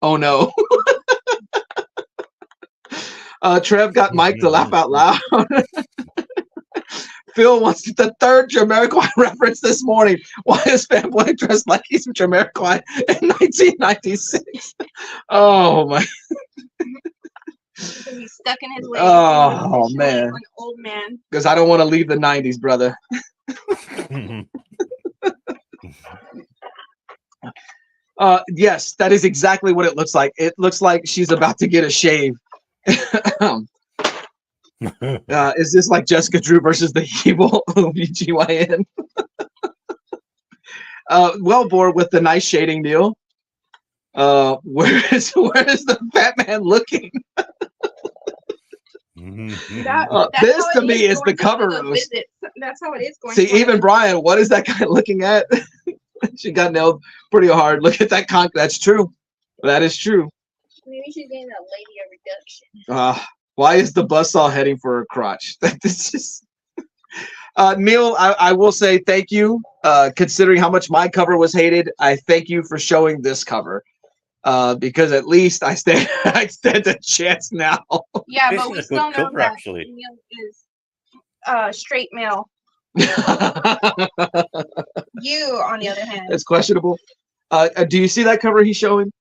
Oh no. Trev got Mike to laugh out loud. Phil wants the third Jamiroquai reference this morning. Why is Fanboy dressed like he's from Jamiroquai in 1996? Oh my! Because he's stuck in his ways. Oh man! An old man. Because I don't want to leave the 90s, brother. Yes, that is exactly what it looks like. It looks like she's about to get a shave. Is this like Jessica Drew versus the evil OBGYN? Well, bored with the nice shading deal. Where is the fat man looking? This to me is the cover roast. That's how it is going. See, even Brian, what is that guy looking at? She got nailed pretty hard. Look at that That's true. That is true. Maybe she's getting that lady a reduction. Why is the buzzsaw heading for her crotch? This is Neil, I will say thank you. Considering how much my cover was hated, I thank you for showing this cover. Because at least I stand a chance now. Yeah, This but we is a still good know cover, that actually. Neil is straight male. You, on the other hand, It's questionable. Do you see that cover he's showing?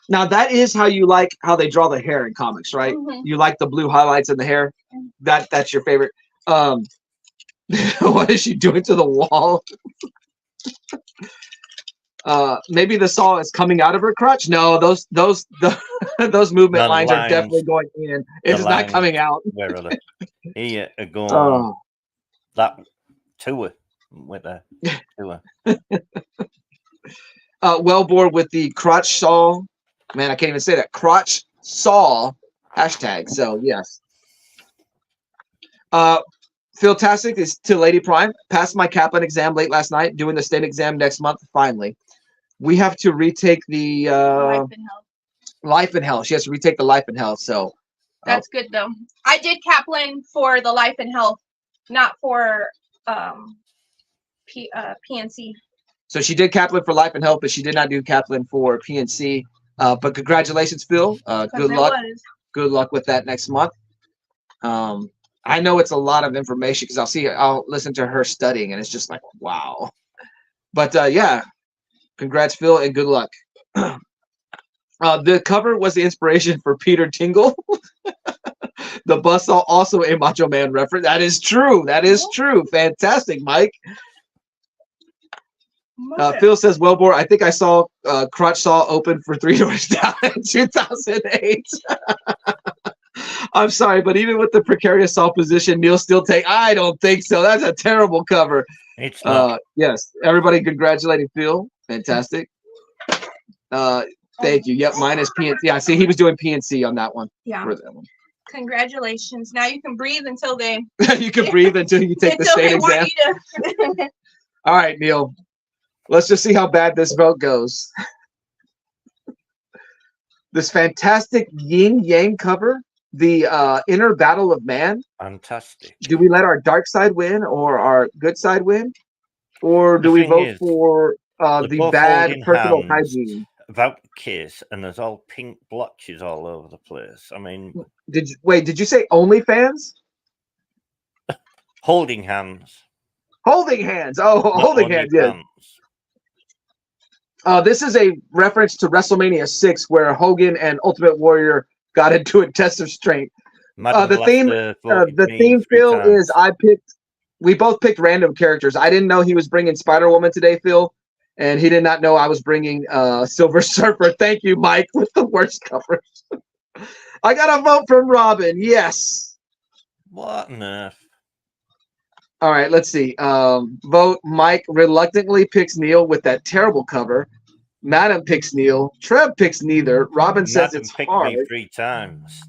Now that is how you like how they draw the hair in comics, right? Mhm. You like the blue highlights in the hair. That's your favorite. What is she doing to the wall? Maybe the saw is coming out of her crotch. No, those movement lines are definitely going in. It is not coming out. Where are they? Here are going Oh. that to her with her to her. Well bored with the crotch saw. Man, I can't even say that. Crotch saw hashtag. So yes. Philtastic is to Lady Prime. Passed my Kaplan exam late last night. Doing the state exam next month. Finally, we have to retake the Life and Health. She has to retake the Life and Health. So that's good though. I did Kaplan for the Life and Health, not for PNC. So she did Kaplan for Life and Health, but she did not do Kaplan for PNC. But congratulations, Phil. Good luck. Good luck with that next month. I know it's a lot of information because I'll listen to her studying and it's just like, wow. But yeah, congrats, Phil, and good luck. The cover was the inspiration for Peter Tingle. The buzzsaw, also a Macho Man reference. That is true. That is true. Fantastic, Mike. Phil says, well, boy, I think I saw Crotch Saw open for 3 Doors Down in 2008. I'm sorry, but even with the precarious saw position, Neil still take. I don't think so. That's a terrible cover. It's not. Yes, everybody congratulating Phil. Fantastic. Thank you. Yep, mine is PNC. Yeah, see, he was doing PNC on that one. Yeah. For that one. Congratulations. Now you can breathe until they. You can breathe until you take the state exam. All right, Neil. Let's just see how bad this vote goes. This fantastic yin yang cover, the inner battle of man. Fantastic. Do we let our dark side win or our good side win? Or do we vote for the bad personal hygiene? About kiss, and there's all pink blotches all over the place. I mean, did you say OnlyFans? Holding hands. Holding hands. Oh, not holding hands. Yes. This is a reference to WrestleMania 6, where Hogan and Ultimate Warrior got into a test of strength. The theme, Phil, is we both picked random characters. I didn't know he was bringing Spider-Woman today, Phil, and he did not know I was bringing Silver Surfer. Thank you, Mike, with the worst covers. I got a vote from Robin. Yes. What on earth? All right, let's see. Vote Mike reluctantly picks Neil with that terrible cover. Madam picks Neil. Trev picks neither. Robin says it's hard. Me 3 times.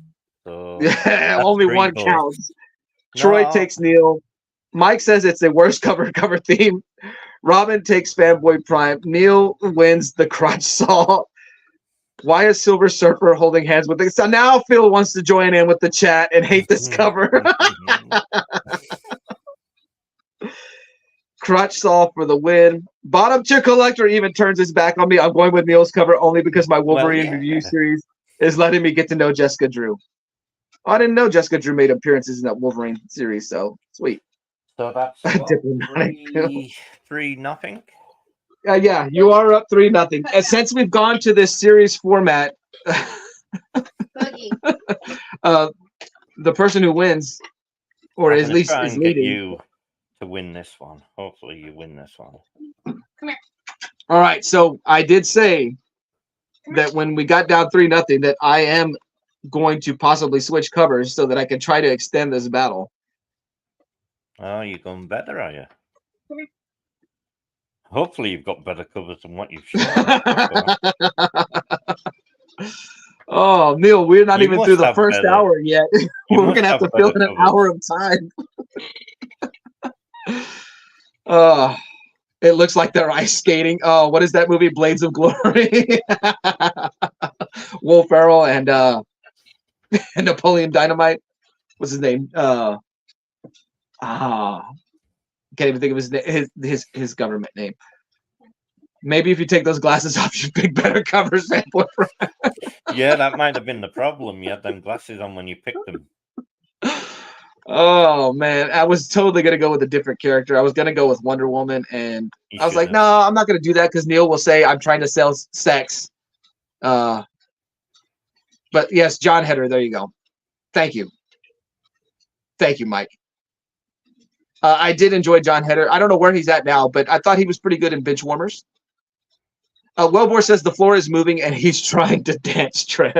So yeah, only one counts. No. Troy takes Neil. Mike says it's the worst cover theme. Robin takes Fanboy Prime. Neil wins the crotch saw. Why is Silver Surfer holding hands with it? So now Phil wants to join in with the chat and hate this cover. Crotch Saw for the win. Bottom tier collector even turns his back on me. I'm going with Neil's cover only because my Wolverine review series is letting me get to know Jessica Drew. I didn't know Jessica Drew made appearances in that Wolverine series, so sweet. So that's what, Diplomatic. 3-0. Yeah, you are up 3-0. And since we've gone to this series format, Buggy. the person who wins, or I'm at gonna least try is and get leading. you to win this one. Hopefully, you win this one. Come here. All right, so I did say that when we got down 3-0, that I am going to possibly switch covers so that I can try to extend this battle. Oh, you're going better, are you? Come here. Hopefully, you've got better covers than what you've shown. So Oh, Neil, we're not You even through must the have first better- hour yet. you We're must gonna have have to fill better in an covers. hour of time. It looks like they're ice skating. Oh, what is that movie? Blades of Glory. Will Ferrell and Napoleon Dynamite. What's his name? Can't even think of his government name. Maybe if you take those glasses off, you pick better covers, FanboyPrime. Yeah, that might have been the problem. You had them glasses on when you picked them. Oh man, I was totally gonna go with a different character. I was gonna go with Wonder Woman, and You I was like, shouldn't. no, I'm not gonna do that because Neil will say I'm trying to sell sex. But yes, John Heder. There you go. Thank you, Mike. I did enjoy John Heder. I don't know where he's at now, but I thought he was pretty good in Bench Warmers. Wellbore says the floor is moving and he's trying to dance, Trev.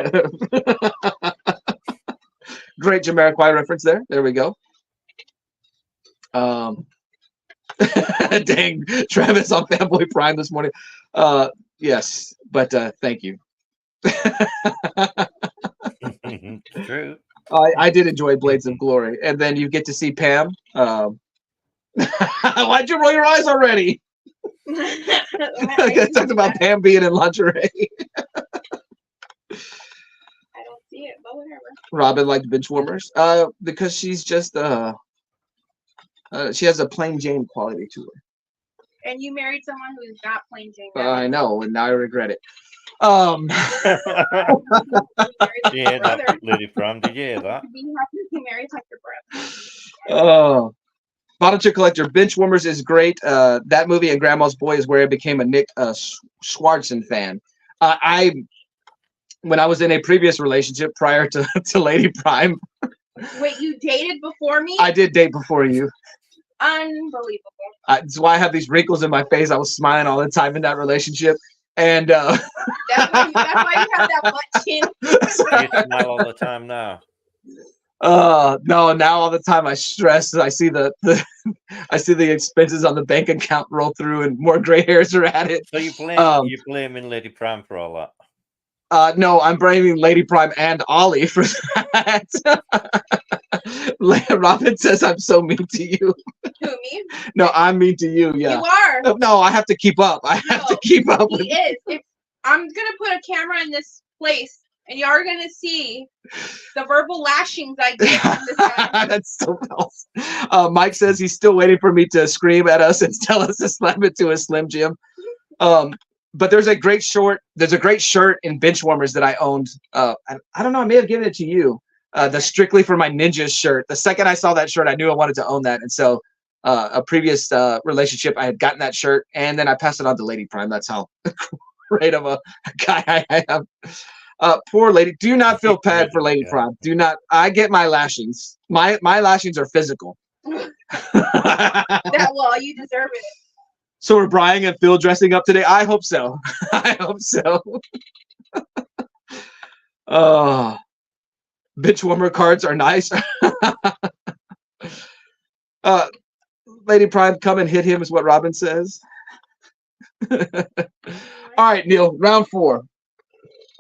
Great Jamiroquai reference there. There we go. Dang, Travis on FanboyPrime this morning. Yes, but thank you. True. I did enjoy Blades of Glory, and then you get to see Pam. Why'd you roll your eyes already? I talked about Pam being in lingerie. I don't see it, but whatever. Robin liked bench warmers. Because she's just she has a plain Jane quality to her. And you married someone who's not plain Jane. I know, and now I regret it. You married Yeah, your brother. that Lady Pram. Did you hear that? Be happy if you married like your brother. Bottle Chip Collector, Bench Warmers is great. That movie and Grandma's Boy is where I became a Nick Swartzen fan. When I was in a previous relationship prior to Lady Prime. Wait, you dated before me? I did date before you. Unbelievable. That's why I have these wrinkles in my face. I was smiling all the time in that relationship. And That's why you have that butt chin. You smile all the time now. No, now all the time I stress. I see the I see the expenses on the bank account roll through and more gray hairs are added. So you're blaming Lady Prime for all that? No, I'm blaming Lady Prime and Ollie for that. Robin says I'm so mean to you. Who, me? No, I'm mean to you. Yeah. You are. No, I have to keep up. I have to keep up. He is. I'm gonna put a camera in this place, and you are gonna see the verbal lashings I get from this guy. That's so false. Mike says he's still waiting for me to scream at us and tell us to slam it to a Slim Jim. But there's a great shirt in Bench Warmers that I owned. I don't know. I may have given it to you. The Strictly for My Ninjas shirt. The second I saw that shirt, I knew I wanted to own that. And so a previous relationship, I had gotten that shirt, and then I passed it on to Lady Prime. That's how great of a guy I am. Poor lady. Do not feel bad for Lady Prime. Do not. I get my lashings. My lashings are physical. Well, you deserve it. So are Brian and Phil dressing up today? I hope so. I hope so. Bitch warmer cards are nice. Lady Prime, come and hit him is what Robin says. All right, Neil, round 4.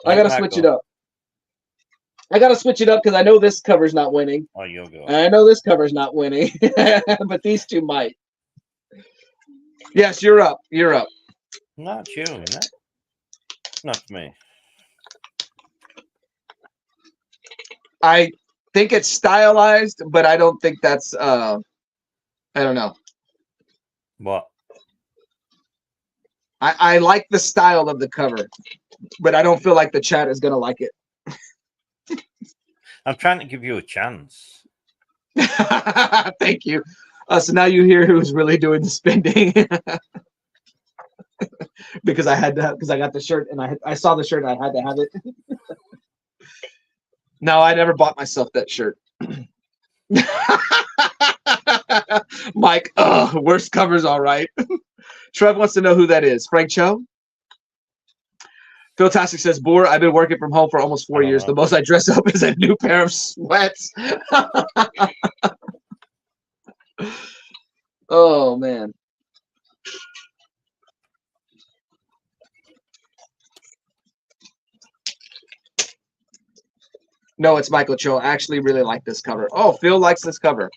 I gotta switch it up. I gotta switch it up because I know this cover's not winning. Oh, you'll go. I know this cover's not winning, but these two might. Yes, you're up. You're up. Not you, isn't it? Not me. I think it's stylized, but I don't think that's I don't know. What? I like the style of the cover, but I don't feel like the chat is gonna like it. I'm trying to give you a chance. Thank you. So now you hear who's really doing the spending. Because I had to, because I got the shirt and I saw the shirt and I had to have it. No, I never bought myself that shirt. Mike, worst covers, all right. Trev wants to know who that is. Frank Cho? Phil Tastic says, Boer, I've been working from home for almost 4 years. The most I dress up is a new pair of sweats. Oh, man. No, it's Michael Cho. I actually really like this cover. Oh, Phil likes this cover.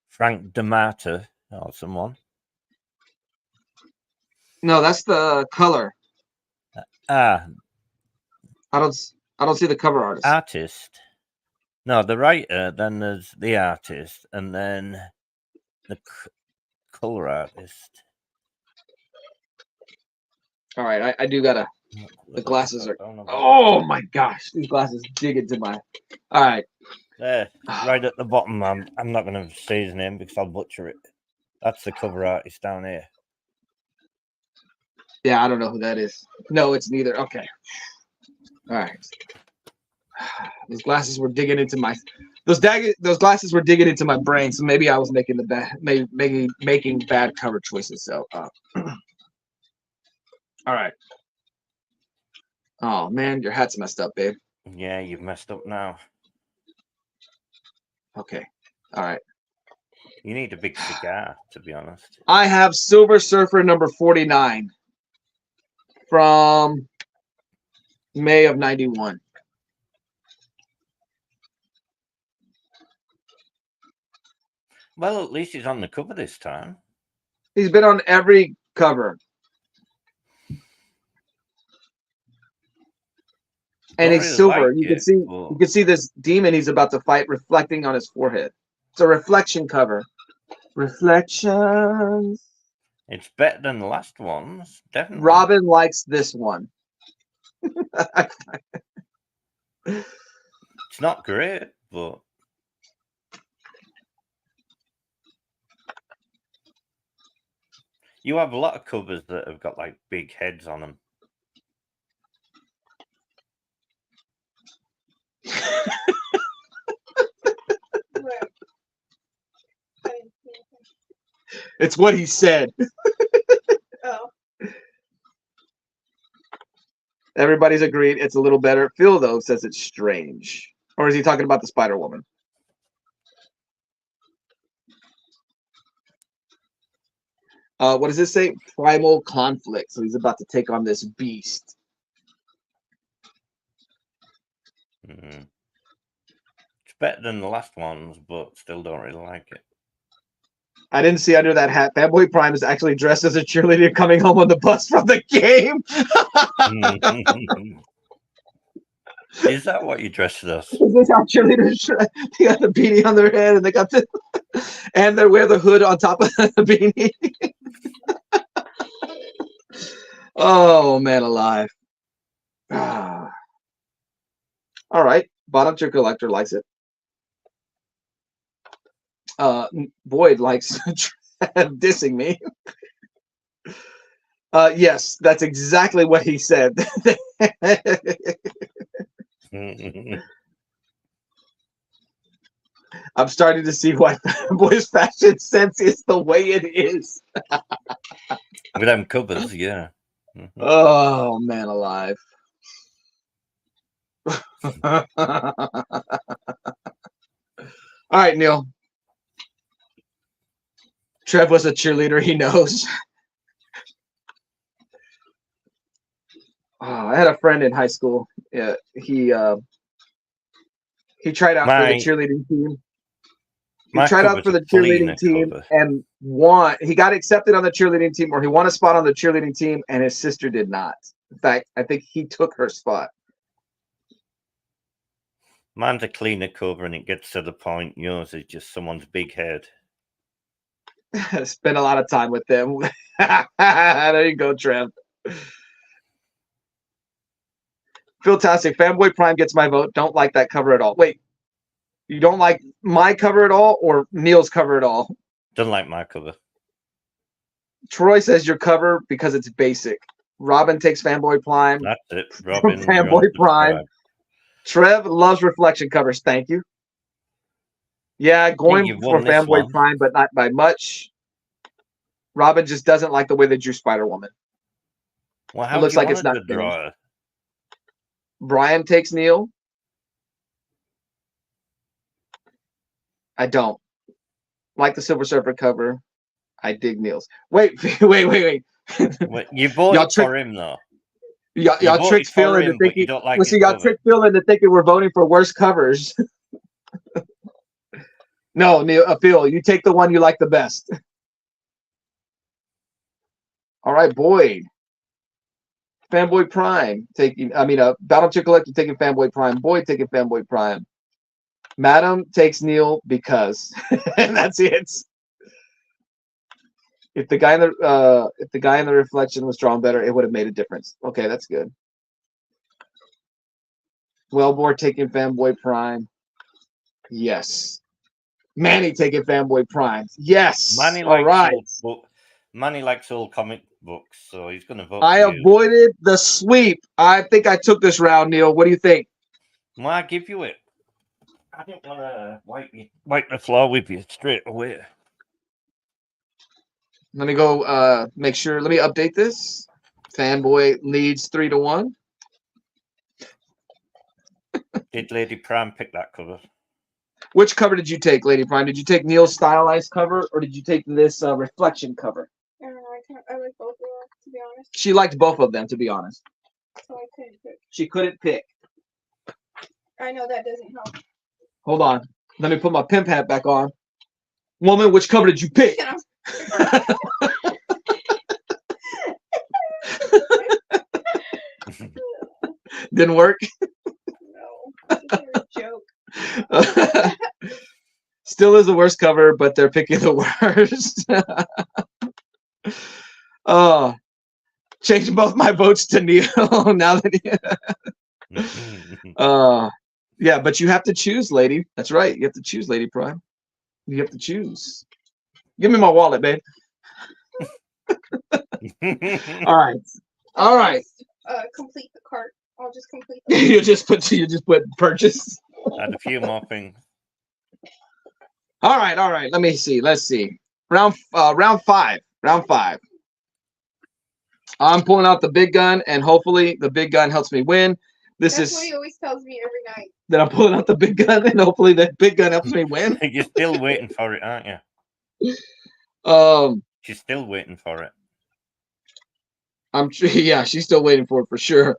Frank D'Amato or someone. No, that's the color. I don't see the cover artist. Artist. No, the writer, then there's the artist, and then the color artist. All right, I do gotta. The glasses are. Oh my gosh, these glasses dig into my. All right. There, right at the bottom. I'm not going to say his name because I'll butcher it. That's the cover artist down here. Yeah, I don't know who that is. No, it's neither. Okay. All right. Those glasses were digging into my. Those glasses were digging into my brain. So maybe I was making making bad cover choices. So. All right. Oh man, your hat's messed up, babe. Yeah, you've messed up now. Okay. All right. You need a big cigar, to be honest. I have Silver Surfer number 49 from May of '91. Well, at least he's on the cover this time. He's been on every cover. And he's really silver. like You it, can see this demon he's about to fight reflecting on his forehead. It's a reflection cover. Reflections. It's better than the last ones, definitely. Robin likes this one. It's not great, but you have a lot of covers that have got like big heads on them. It's what he said. Oh. Everybody's agreed it's a little better. Phil, though, says it's strange. Or is he talking about the Spider Woman? What does this say? Primal conflict. So he's about to take on this beast. It's better than the last ones, but still don't really like it. I didn't see under that hat. Fanboy Prime is actually dressed as a cheerleader coming home on the bus from the game. Is that what you dressed as? Is this how cheerleaders? They got the beanie on their head, and they got the, and they wear the hood on top of the beanie. Oh man, alive! All right, bottom tier collector likes it. Boyd likes dissing me. Yes, that's exactly what he said. I'm starting to see why Boy's fashion sense is the way it is. With them covers, yeah. Oh man, alive! All right, Neil. Trev was a cheerleader. He knows. I had a friend in high school. He tried out for the cheerleading team. He tried out for the cheerleading team and won. He got accepted on the cheerleading team, or he won a spot on the cheerleading team, and his sister did not. In fact, I think he took her spot. Mine's a cleaner cover, and it gets to the point. Yours is just someone's big head. Spend a lot of time with them. There you go, Trev. Phil Tastic, Fanboy Prime gets my vote. Don't like that cover at all. Wait, You don't like my cover at all or Neil's cover at all? Don't like my cover. Troy says your cover because it's basic. Robin takes Fanboy Prime. That's it. Robin, you're Fanboy Prime. unsubscribed. Trev loves reflection covers. Thank you. Yeah, Hey, going you've for won this Fanboy one. Prime, but not by much. Robin just doesn't like the way they drew Spider Woman. Well, It how looks do you like want it's to not finished. draw it? Brian takes Neil. I don't like the Silver Surfer cover. I dig Neil's. Wait. Wait, you voted Y'all trick- for him, though. Y'all voted tricked Phil for into him, but you thinking. don't like Well, his see, y'all cover. tricked Phil into thinking we're voting for worst covers. No, Neil, Phil, you take the one you like the best. All right, Boyd. Fanboy Prime taking. Battle Chick Collector taking Fanboy Prime. Boyd taking Fanboy Prime. Madam takes Neil because, and that's it. If the guy in the reflection was drawn better, it would have made a difference. Okay, that's good. Wellbore taking Fanboy Prime. Yes. Manny taking Fanboy Prime. Yes. Manny All right. Manny likes old comic books, so he's going to vote I for you. avoided the sweep. I think I took this round, Neil. What do you think? Well, I give you it. I didn't want to wipe the floor with you straight away. Let me go make sure. Let me update this. Fanboy leads 3-1. Did Lady Prime pick that cover? Which cover did you take, Lady Prime? Did you take Neil's stylized cover or did you take this reflection cover? I don't know. I like both of them, to be honest. She liked both of them, to be honest. So I couldn't pick. She couldn't pick. I know that doesn't help. Hold on. Let me put my pimp hat back on. Woman, which cover did you pick? Didn't work? No. It's a joke. Still is the worst cover, but they're picking the worst. Oh, change both my votes to Neil now that yeah, but you have to choose, lady. That's right. You have to choose, Lady Prime. You have to choose. Give me my wallet, babe. All right. All right. Complete the cart. I'll just complete. you just put purchase. Add a few more things. All right. Let me see. Let's see. Round 5. Round 5. I'm pulling out the big gun, and hopefully the big gun helps me win. That's what he always tells me every night. That I'm pulling out the big gun, and hopefully that big gun helps me win. You're still waiting for it, aren't you? She's still waiting for it. Yeah, she's still waiting for it for sure.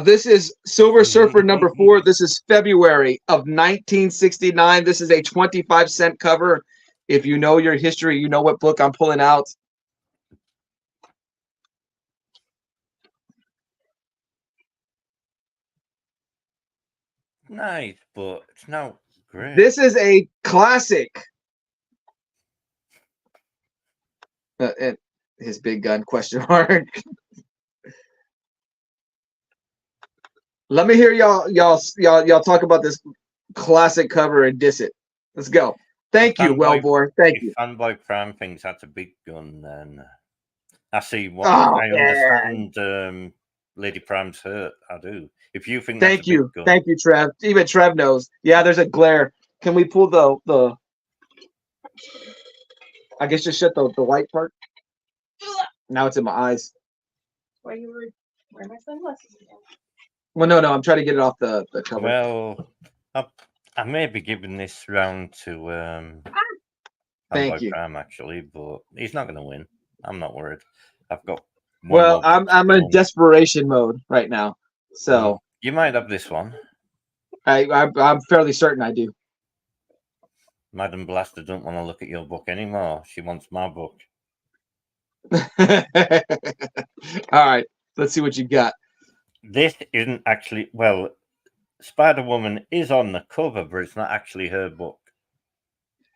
This is Silver Surfer number 4. This is February of 1969. This is a 25-cent cover. If you know your history, you know what book I'm pulling out. Nice, but it's not great. This is a classic. And his big gun question mark. Let me hear y'all talk about this classic cover and diss it. Let's go. Thank you, Wellbore. Thank you. Fanboy Prime thinks that's a big gun, then I see what I understand. Lady Prime's hurt. I do. If you think that's a big gun. Thank you, Trev. Even Trev knows. Yeah, there's a glare. Can we pull the? I guess just shut the white part. Now it's in my eyes. Why you were wearing my sunglasses again? Well, no. I'm trying to get it off the cover. Well, I may be giving this round to Thank you, Prime actually, but he's not going to win. I'm not worried. I've got. Well, I'm in desperation mode right now, so you might have this one. I'm fairly certain I do. Madam Blaster don't want to look at your book anymore. She wants my book. All right, let's see what you got. This isn't actually Spider-Woman is on the cover, but it's not actually her book.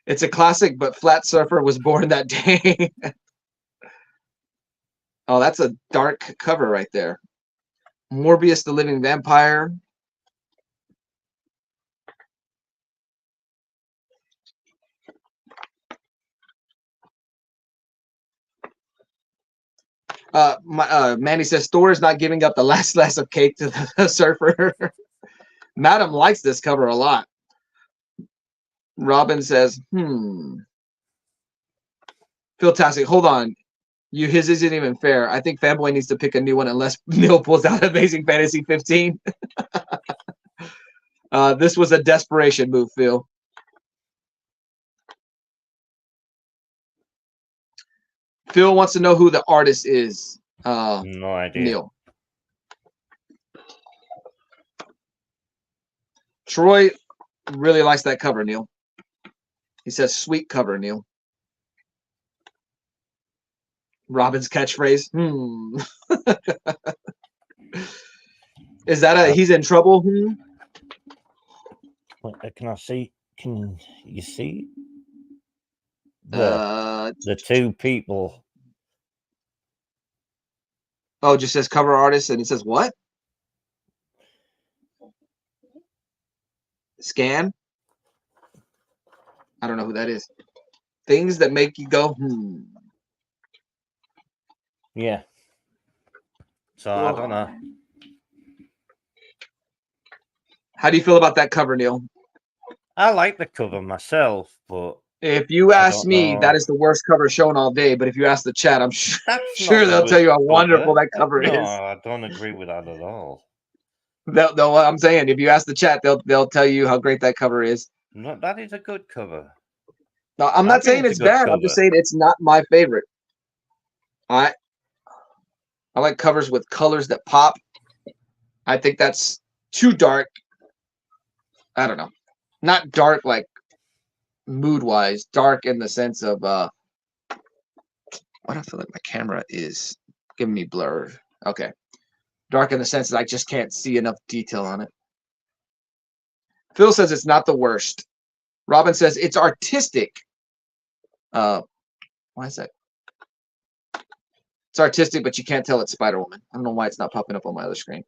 It's a classic, but Flat Surfer was born that day. Oh, that's a dark cover right there. Morbius the Living Vampire. Manny says Thor is not giving up the last slice of cake to the surfer. Madam likes this cover a lot. Robin says, Philtastic, hold on. His isn't even fair. I think Fanboy needs to pick a new one unless Neil pulls out Amazing Fantasy 15. This was a desperation move, Phil. Phil wants to know who the artist is. No idea. Neil. Troy really likes that cover, Neil. He says, sweet cover, Neil. Robin's catchphrase. Is that he's in trouble? Can I see? Can you see the two people? Oh, it just says cover artist, and it says what? Scan. I don't know who that is. Things that make you go, Yeah. So I don't know. How do you feel about that cover, Neil? I like the cover myself, but if you ask me, that is the worst cover shown all day. But if you ask the chat, I'm sure they'll tell you how wonderful that cover is. No, I don't agree with that at all. I'm saying, if you ask the chat, they'll tell you how great that cover is. No, that is a good cover. No, I'm not saying it's bad. I'm just saying it's not my favorite. I like covers with colors that pop. I think that's too dark. I don't know. Not dark like mood-wise. Dark in the sense of why do I feel like my camera is giving me blur? Okay. Dark in the sense that I just can't see enough detail on it. Phil says it's not the worst. Robin says it's artistic. Why is that? It's artistic, but you can't tell it's Spider-Woman. I don't know why it's not popping up on my other screen.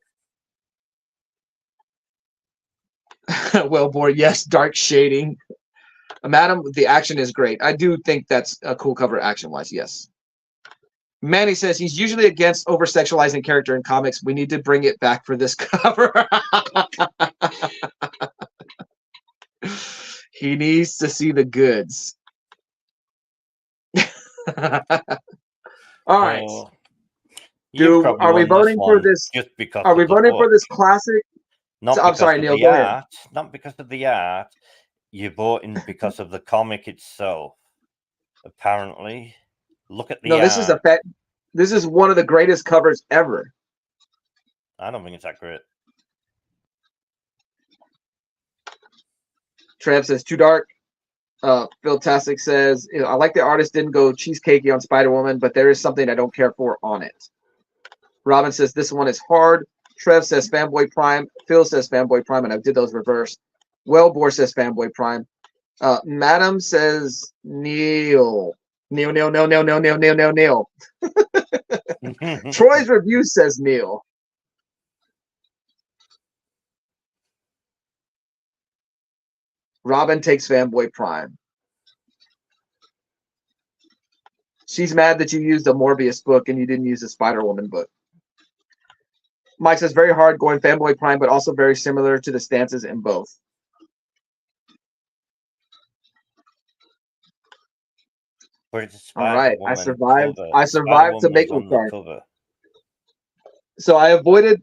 Well, boy, yes, dark shading. Madam, the action is great. I do think that's a cool cover action-wise, yes. Manny says he's usually against over-sexualizing character in comics. We need to bring it back for this cover. He needs to see the goods. All right. Are we voting for this? Just because are we voting for this classic? I'm sorry, Neil. Go ahead. Not because of the art. You're voting because of the comic itself. Apparently, look at the art. This is one of the greatest covers ever. I don't think it's that great. Trev says too dark. Phil Tastic says, I like the artist didn't go cheesecakey on Spider-Woman, but there is something I don't care for on it. Robin says this one is hard. Trev says Fanboy Prime. Phil says Fanboy Prime, and I did those reversed. Wellbore says Fanboy Prime. Madam says Neil. Neil. Troy's review says Neil. Robin takes Fanboy Prime. She's mad that you used a Morbius book and you didn't use a Spider-Woman book. Mike says very hard going Fanboy Prime, but also very similar to the stances in both. But it's all right, I survived. Cover. I survived to make the cover. So I avoided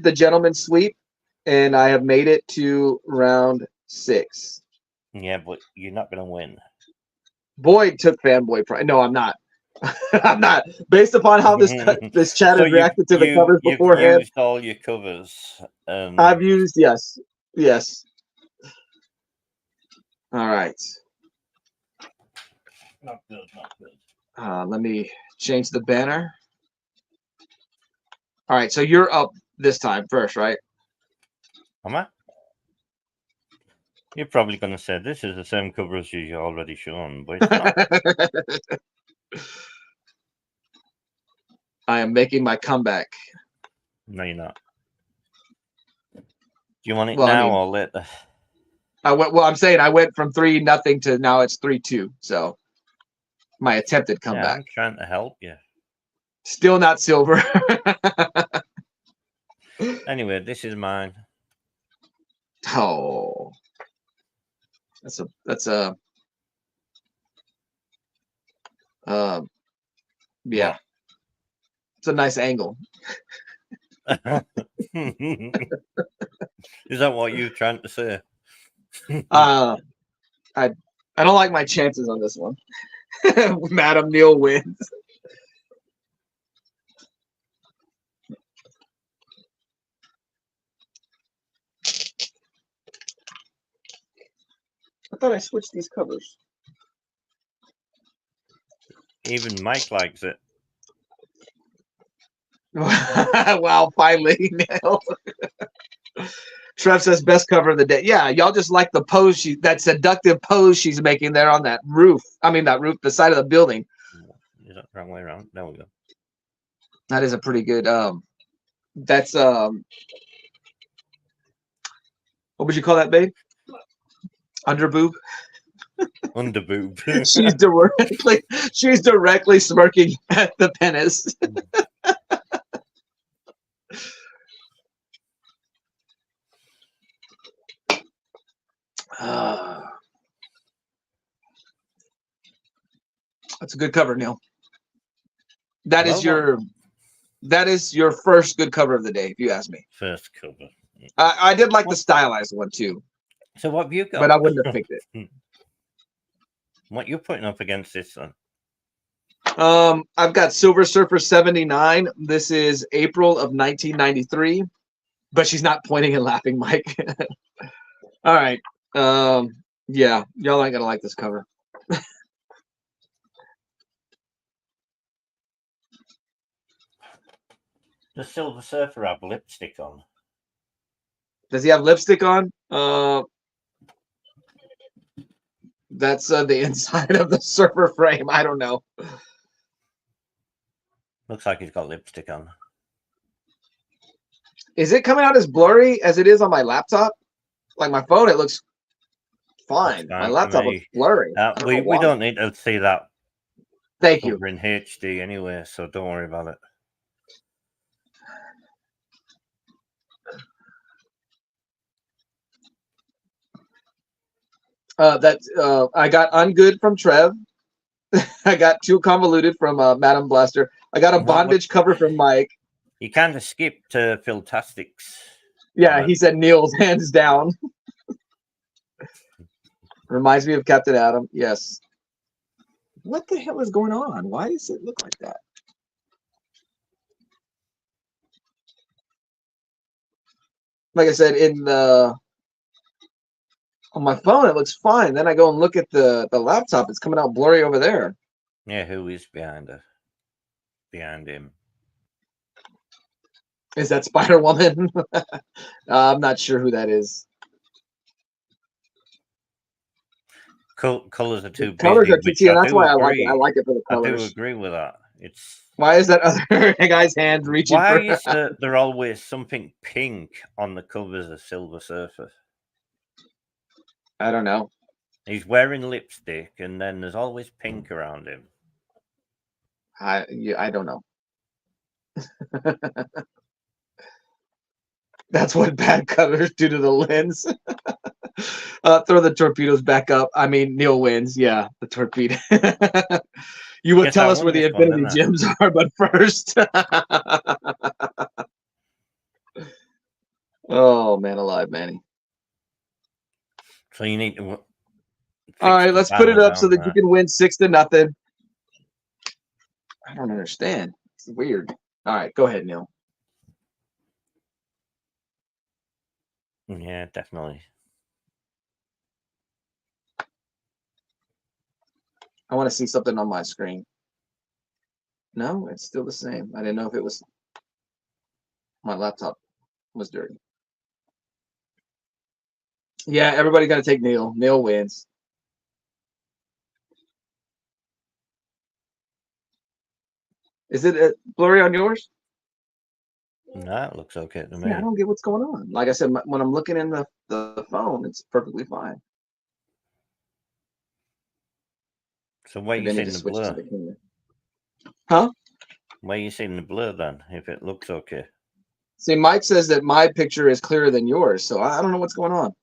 the gentleman's sweep, and I have made it to round 6. Yeah, but you're not going to win. Boyd took Fanboy Prime. No, I'm not. I'm not. Based upon how this chat has reacted to the covers beforehand. You've used all your covers. I've used, yes. All right. Not good. Let me change the banner. All right, so you're up this time first, right? Am I? You're probably going to say this is the same cover as you already shown, but it's not. I am making my comeback. No, you're not. Do you want it now or later? I'm saying I went from 3-0 to now it's 3-2. So my attempted comeback. Yeah, I'm trying to help you. Still not silver. Anyway, this is mine. Oh, yeah. What? It's a nice angle. Is that what you're trying to say? I don't like my chances on this one. Madam Neil wins. I thought I switched these covers. Even Mike likes it. Wow, finally nailed. Trev says best cover of the day. Yeah, y'all just like the pose that seductive pose she's making there on that roof. I mean, not roof, the side of the building. Is that the wrong way around? There we go. That is a pretty good. That's what would you call that, babe? Under boob. Under boob. she's directly smirking at the penis. That's a good cover, Neil. That is your first good cover of the day, if you ask me. First cover. I did like the stylized one too. So what have you got? But I wouldn't have picked it. What you're putting up against this one? I've got Silver Surfer 79. This is April of 1993. But she's not pointing and laughing, Mike. All right. Yeah, y'all ain't gonna like this cover. Does Silver Surfer have lipstick on? Does he have lipstick on? That's the inside of the surfer frame. I don't know. Looks like he's got lipstick on. Is it coming out as blurry as it is on my laptop? Like my phone, it looks fine. My laptop looks blurry. We don't need to see that. Thank you. We're in HD anyway, so don't worry about it. I got Ungood from Trev. I got Too Convoluted from Madam Blaster. I got a bondage cover from Mike. You kind of skipped Philtastics. Yeah, he said Neil's hands down. Reminds me of Captain Adam. Yes. What the hell is going on? Why does it look like that? Like I said, on my phone, it looks fine. Then I go and look at the laptop. It's coming out blurry over there. Yeah, who is behind him? Is that Spider-Woman? I'm not sure who that is. Colors are too colors are too busy, and that's why I like it. I like it for the colors. I do agree with that. It's why is that other guy's hand reaching? Why is there always something pink on the covers of Silver Surfer? I don't know. He's wearing lipstick, and then there's always pink around him. I don't know. That's what bad colors do to the lens. Throw the torpedoes back up. I mean, Neil wins. Yeah, the torpedo. You would tell us where the Infinity Gems are, but first. Oh, man alive, Manny. So you need to. All right, let's put it up so that you can win 6-0. I don't understand. It's weird. All right, go ahead, Neil. Yeah, definitely. I want to see something on my screen. No, it's still the same. I didn't know if it was my laptop was dirty. Yeah, everybody got to take Neil. Neil wins. Is it blurry on yours? No, it looks okay to me. Yeah, I don't get what's going on. Like I said, when I'm looking in the phone, it's perfectly fine. So wait, you saying the blur? Huh? Where you seeing the blur then? If it looks okay. See, Mike says that my picture is clearer than yours, so I don't know what's going on.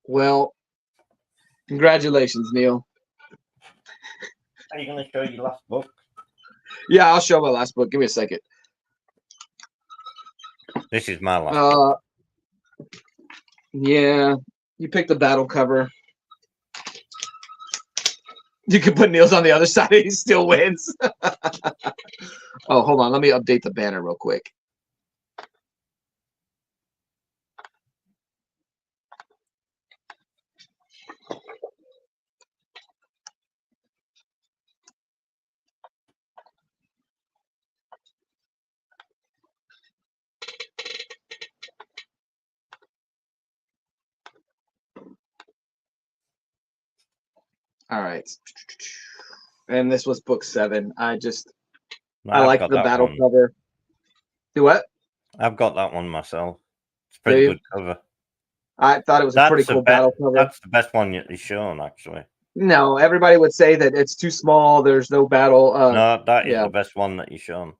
Well, congratulations, Neil. Are you going to show your last book? Yeah, I'll show my last book. Give me a second. This is my last book. Yeah, you picked the battle cover. You can put Neil's on the other side and he still wins. Oh, hold on. Let me update the banner real quick. All right. And this was book 7. I like the battle cover. Do what? I've got that one myself. It's a Do pretty you? good cover. I thought it was a pretty cool battle cover. That's the best one you've shown, actually. No, everybody would say that it's too small. There's no battle. No, that is the best one that you've shown.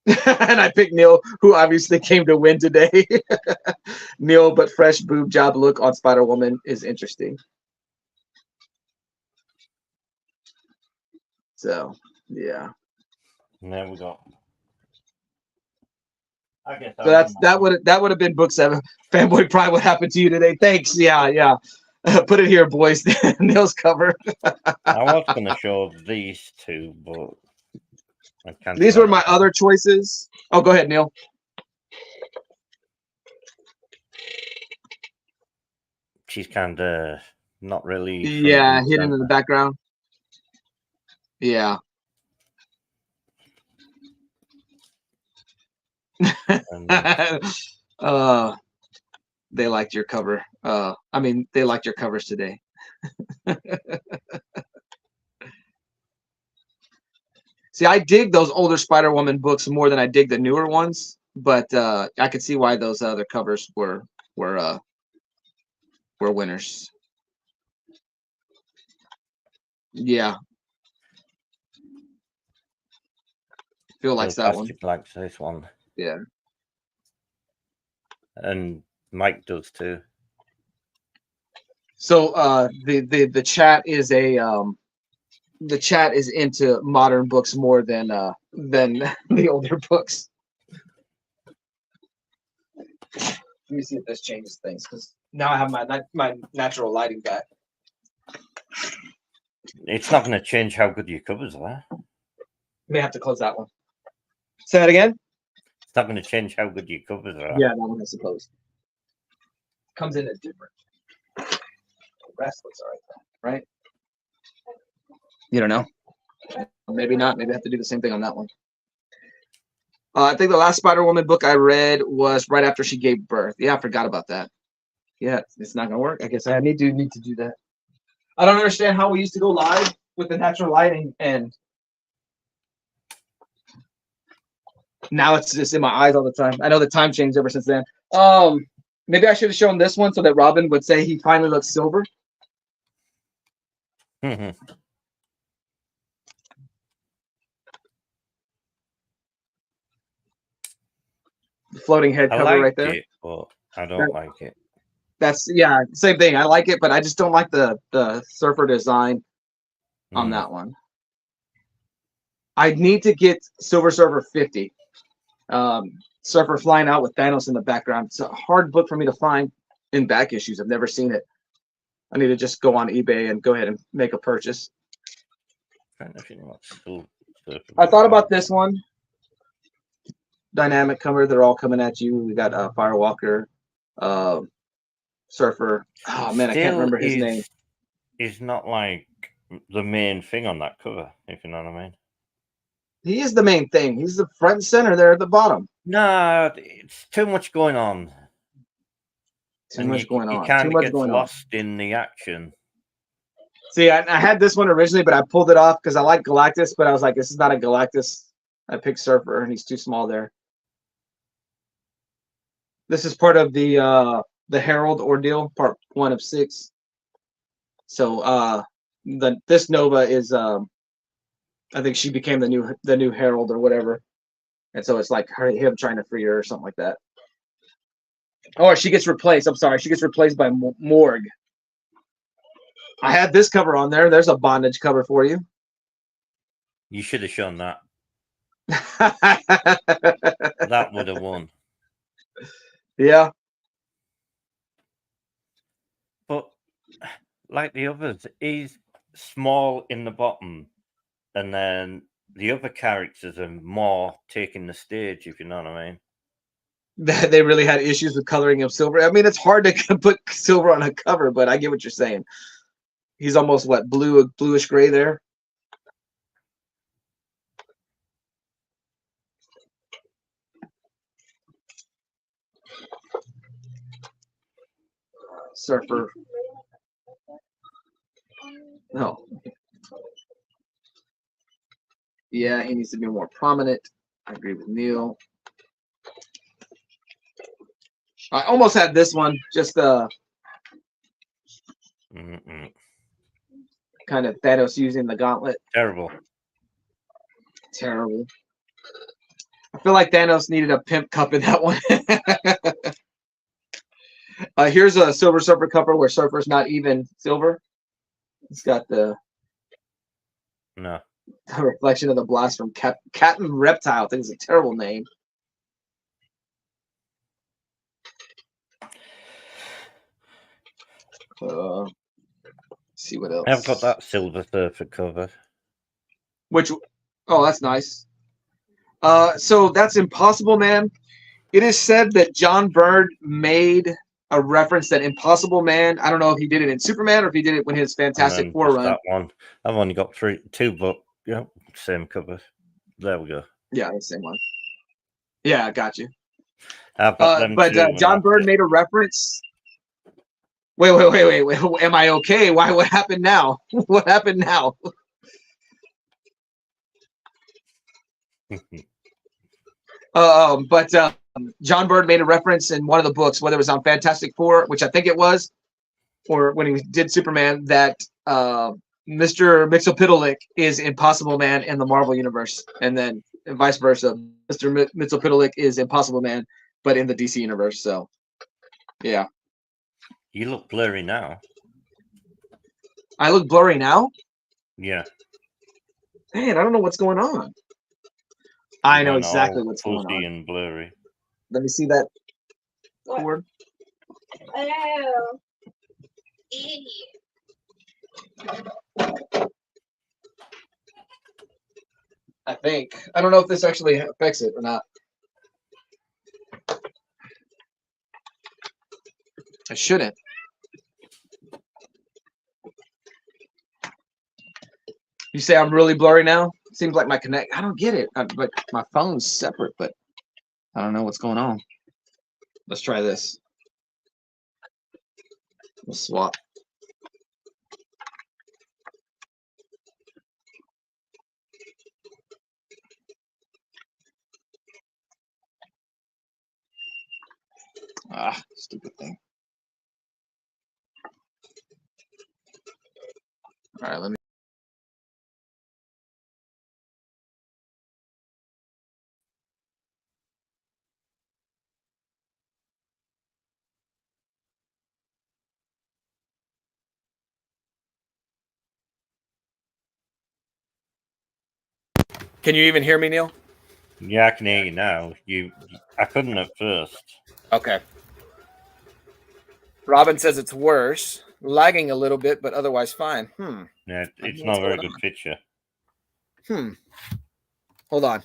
And I picked Neil, who obviously came to win today. Neil, but fresh boob job look on Spider-Woman is interesting. So, yeah. And there we go. I guess So that would have been book 7. Fanboy Prime, what happened to you today? Thanks. Yeah. Put it here, boys. Neil's cover. I was going to show these two, but I can't. These were my other choices. Oh, go ahead, Neil. She's kind of not really. Yeah, hidden in the background. Yeah. They liked your cover. I mean, they liked your covers today. See, I dig those older Spider-Woman books more than I dig the newer ones, but I could see why those other covers were winners. Yeah. Phil likes that one. Likes this one. Yeah. And Mike does too. So the chat is the chat is into modern books more than the older books. Let me see if this changes things, because now I have my natural lighting back. It's not going to change how good your covers are. May have to close that one. Say that again. It's not going to change how good your covers are. Yeah, that one I suppose comes in as different. The rest looks all right, right? You don't know. Maybe not. Maybe I have to do the same thing on that one. I think the last Spider-Woman book I read was right after she gave birth. Yeah, I forgot about that. Yeah, it's not gonna work. I guess I need to do that. I don't understand how we used to go live with the natural lighting, and now it's just in my eyes all the time. I know the time changed ever since then. Maybe I should have shown this one so that Robin would say he finally looks silver. Floating head cover right there. But I don't like it. That's same thing. I like it, but I just don't like the surfer design on that one. I need to get Silver Surfer 50. Surfer flying out with Thanos in the background. It's a hard book for me to find in back issues. I've never seen it. I need to just go on eBay and go ahead and make a purchase. I thought about this one. Dynamic cover. They're all coming at you. We got Firewalker, Surfer. Oh man, I can't remember his name. He's not like the main thing on that cover, if you know what I mean. He is the main thing. He's the front and center there at the bottom. No, it's too much going on. Too much going on. You kind of get lost in the action. See, I had this one originally, but I pulled it off because I like Galactus, but I was like, this is not a Galactus. I picked Surfer, and he's too small there. This is part of the the Herald Ordeal, part 1 of 6. So this Nova is I think she became the new Herald or whatever, and so it's like him trying to free her or something like that. Or she gets replaced. I'm sorry, she gets replaced by Morg. I had this cover on there. There's a bondage cover for you. You should have shown that. That would have won. Yeah. But like the others, he's small in the bottom, and then the other characters are more taking the stage, if you know what I mean. They really had issues with coloring him silver. I mean, it's hard to put silver on a cover, but I get what you're saying. He's almost what, bluish gray there. Surfer. No. Yeah, he needs to be more prominent. I agree with Neil. I almost had this one, just kind of Thanos using the gauntlet. Terrible. Terrible. I feel like Thanos needed a pimp cup in that one. Here's a Silver Surfer cover where Surfer's not even silver. It's got the reflection of the blast from Captain Reptile. I think it's a terrible name. See what else. I've got that Silver Surfer cover. Oh, that's nice. So that's Impossible Man. It is said that John Byrne made a reference that Impossible Man, I don't know if he did it in Superman or if he did it when his Fantastic Four run. That one. I've only got two, but yeah, same cover. There we go. Yeah, the same one. Yeah, I got you. But John Byrne made a reference. Wait. Am I okay? Why? What happened now? What happened now? John Byrne made a reference in one of the books, whether it was on Fantastic Four, which I think it was, or when he did Superman, that Mr. Mxyzptlk is Impossible Man in the Marvel universe, and then vice versa. Mr. Mxyzptlk is Impossible Man, but in the DC universe. So, yeah. You look blurry now. I look blurry now? Yeah. Man, I don't know what's going on. I know exactly what's going on. And blurry. Let me see that cord. Oh. I think. I don't know if this actually affects it or not. I shouldn't. You say I'm really blurry now? Seems like my connect. I don't get it. But my phone's separate, but I don't know what's going on. Let's try this. We'll swap. Stupid thing. All right, let me. Can you even hear me, Neil? Yeah, I can hear you now. I couldn't at first. Okay. Robin says it's worse, lagging a little bit, but otherwise fine. Yeah, it's not a very good picture. Hold on.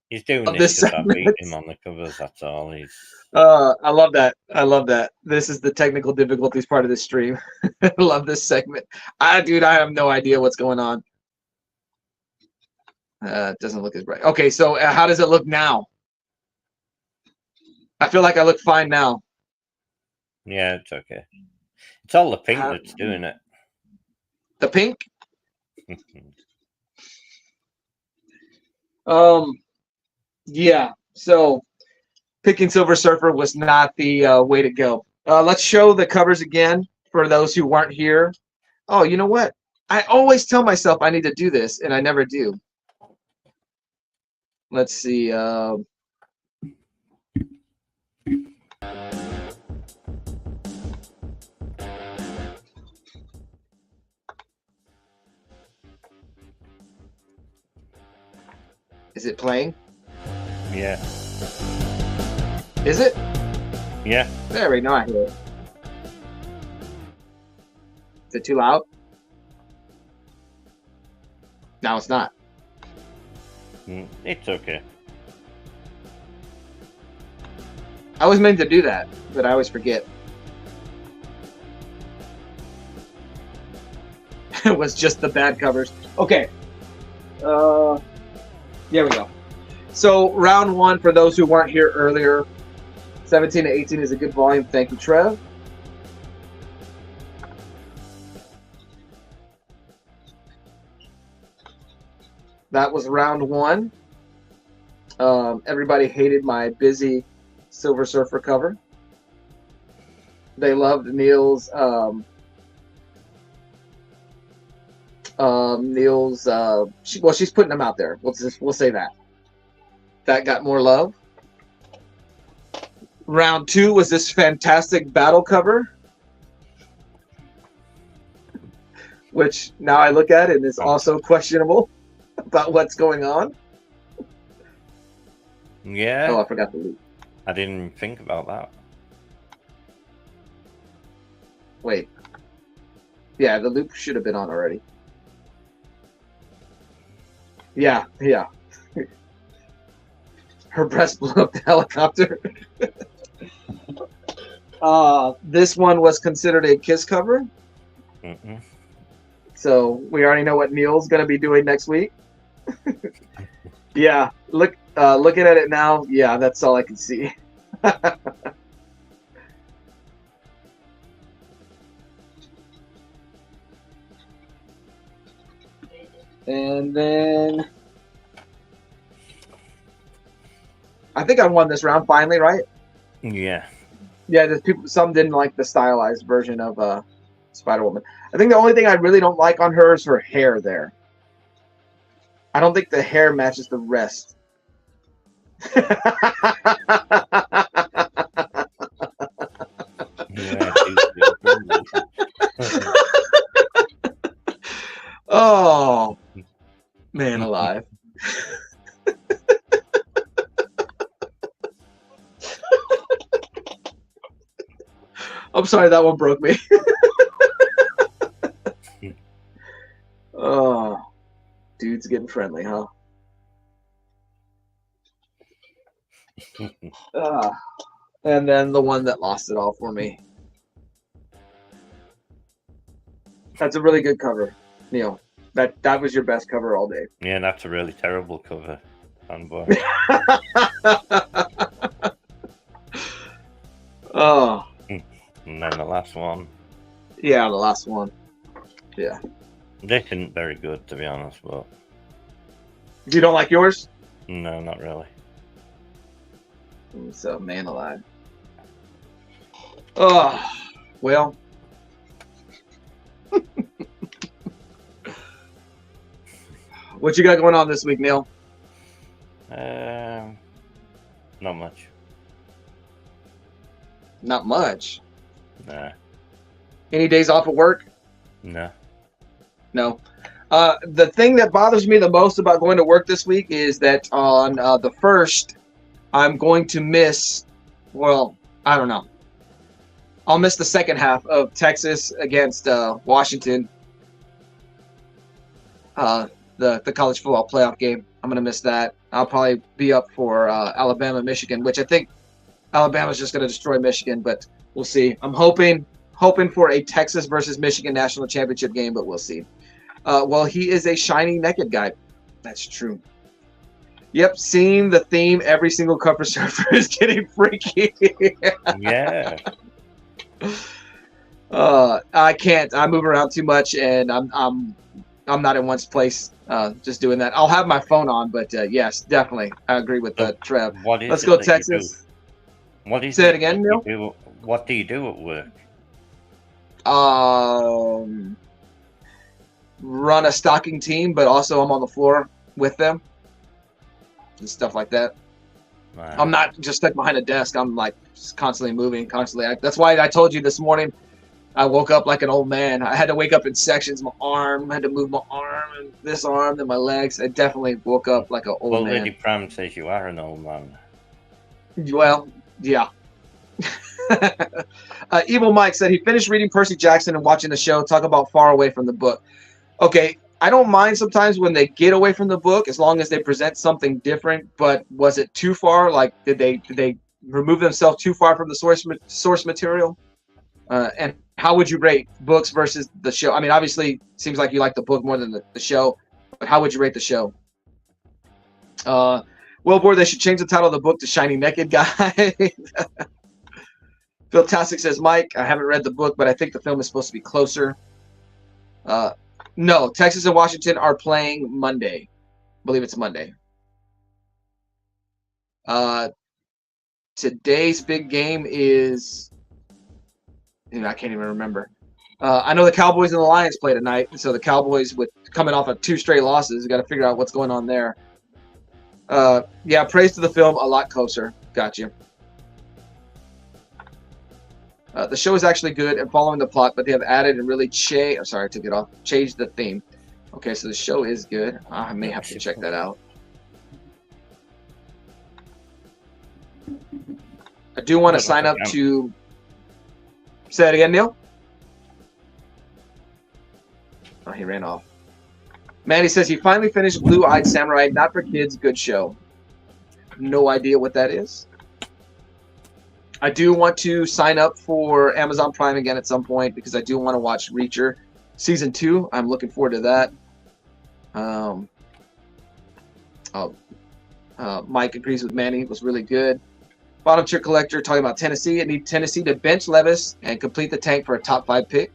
He's doing of this this because I beat segment. him on the covers. That's all. He's I love that. I love that. This is the technical difficulties part of this stream. I love this segment. Dude, I have no idea what's going on. It doesn't look as bright. Okay, so how does it look now? I feel like I look fine now. yeah, it's okay. It's all the pink that's doing it. The pink? Yeah. So picking Silver Surfer was not the way to go. Let's show the covers again for those who weren't here. Oh, you know what? I always tell myself I need to do this, and I never do. Let's see. Is it playing? Yeah. Is it? Yeah. There we go. I hear it. Is it too loud? No, it's not. It's okay. I was meant to do that, but I always forget. It was just the bad covers. Okay. There we go. So round one, for those who weren't here earlier, 17 to 18 is a good volume. Thank you, Trev. That was round one. Everybody hated my busy Silver Surfer cover. They loved Neil's she's putting them out there. We'll say that. That got more love. Round two was this fantastic battle cover, which now I look at it and is also questionable about what's going on. Yeah. Oh, I forgot the loop. I didn't think about that. Wait. Yeah, the loop should have been on already. Yeah. Her breast blew up the helicopter. This one was considered a Kiss cover. Mm-mm. So we already know what Neil's going to be doing next week. Yeah, looking at it now, yeah, that's all I can see. And then I think I won this round finally, right? Yeah. Yeah, some didn't like the stylized version of Spider-Woman. I think the only thing I really don't like on her is her hair there. I don't think the hair matches the rest. Yeah. Oh, man alive. I'm sorry, that one broke me. Oh, dude's getting friendly, huh? And then the one that lost it all for me. That's a really good cover, Neil. That was your best cover all day. Yeah, that's a really terrible cover, Fanboy. Oh. And then the last one. Yeah, the last one. Yeah. This isn't very good, to be honest, but... You don't like yours? No, not really. So, man alive. Oh, well. What you got going on this week, Neil? Not much. Not much. Nah. Any days off of work? No. No. The thing that bothers me the most about going to work this week is that on the 1st, I'm going to miss, well, I don't know. I'll miss the second half of Texas against Washington. The college football playoff game. I'm gonna miss that. I'll probably be up for Alabama, Michigan, which I think Alabama's just gonna destroy Michigan, but we'll see. I'm hoping for a Texas versus Michigan national championship game, but we'll see. Well, he is a shiny naked guy. That's true. Yep, seeing the theme every single cover surfer is getting freaky. Yeah. I can't. I move around too much, and I'm not in one place. Just doing that. I'll have my phone on, but yes, definitely, I agree with Trev. What is Let's it go that you Texas. do? What is Say it it again, that you Neil. do? What do you do at work? Run a stocking team, but also I'm on the floor with them and stuff like that. Wow. I'm not just stuck behind a desk. I'm like just constantly moving, constantly. That's why I told you this morning I woke up like an old man. I had to wake up in sections. My arm, I had to move my arm and this arm, then my legs. I definitely woke up like an old Well, man. Lady Pram says you are an old man. Well, yeah. Evil Mike said he finished reading Percy Jackson and watching the show. Talk about far away from the book. Okay, I don't mind sometimes when they get away from the book as long as they present something different. But was it too far? Like, did they remove themselves too far from the source material? And how would you rate books versus the show? I mean, obviously, it seems like you like the book more than the show. But how would you rate the show? Well, boy, they should change the title of the book to Shiny Naked Guy. Phil Tastic says, Mike, I haven't read the book, but I think the film is supposed to be closer. No, Texas and Washington are playing Monday. I believe it's Monday. Today's big game is, I can't even remember. I know the Cowboys and the Lions play tonight, so the Cowboys, with coming off of 2 straight losses, got to figure out what's going on there. Yeah, praise to the film, a lot closer. Got you. The show is actually good and following the plot, but they have added and really changed the theme. Okay, so the show is good. I may have to check that out. I do want to sign up to... Say it again, Neil? Oh, he ran off. Manny says he finally finished Blue-Eyed Samurai. Not for kids, good show. No idea what that is. I do want to sign up for Amazon Prime again at some point because I do want to watch Reacher Season 2. I'm looking forward to that. Mike agrees with Manny. It was really good. Bottom tier collector talking about Tennessee. I need Tennessee to bench Levis and complete the tank for a top 5 pick.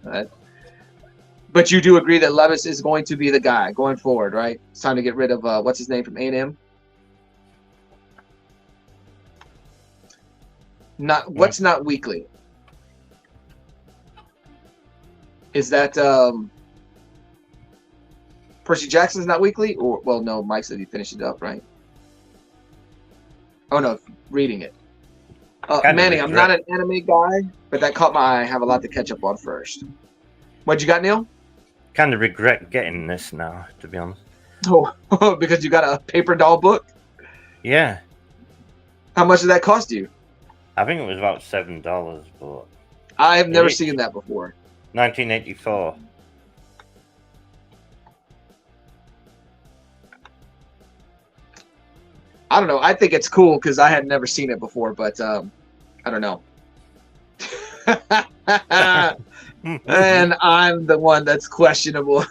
But you do agree that Levis is going to be the guy going forward, right? It's time to get rid of, what's his name from A&M? What's not weekly? Is that Percy Jackson's not weekly? Or, well, no, Mike said he finished it up, right? Oh, no, reading it. Manny, I'm not an anime guy, but that caught my eye. I have a lot to catch up on first. What you got, Neil? Kind of regret getting this now, to be honest. Oh, because you got a paper doll book? Yeah. How much did that cost you? I think it was about $7, but... I have never seen that before. 1984. I don't know. I think it's cool because I had never seen it before, but I don't know. And I'm the one that's questionable.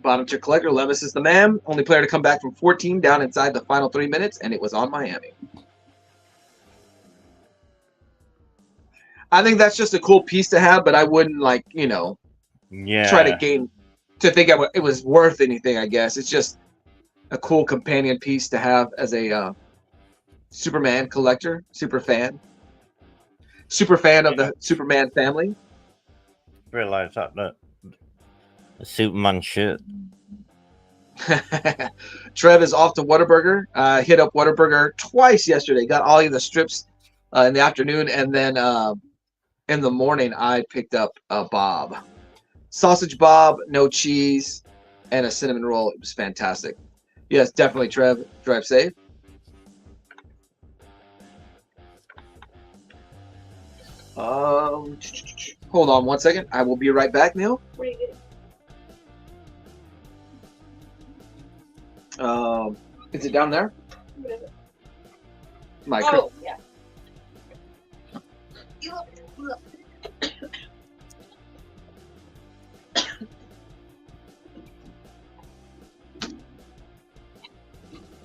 Bottom tier collector, Levis is the man. Only player to come back from 14 down inside the final 3 minutes, and it was on Miami. I think that's just a cool piece to have, but I wouldn't try to think it was worth anything, I guess. It's just a cool companion piece to have as a Superman collector, super fan of the Superman family. Realize that the Superman shirt. Trev is off to Whataburger. Hit up Whataburger twice yesterday. Got all of the strips in the afternoon, and then in the morning I picked up a Bob. Sausage Bob, no cheese, and a cinnamon roll. It was fantastic. Yes, definitely, Trev. Drive safe. Hold on one second. I will be right back, Neil. Where you get it? Is it down there? What is it? My Oh, yeah. Look.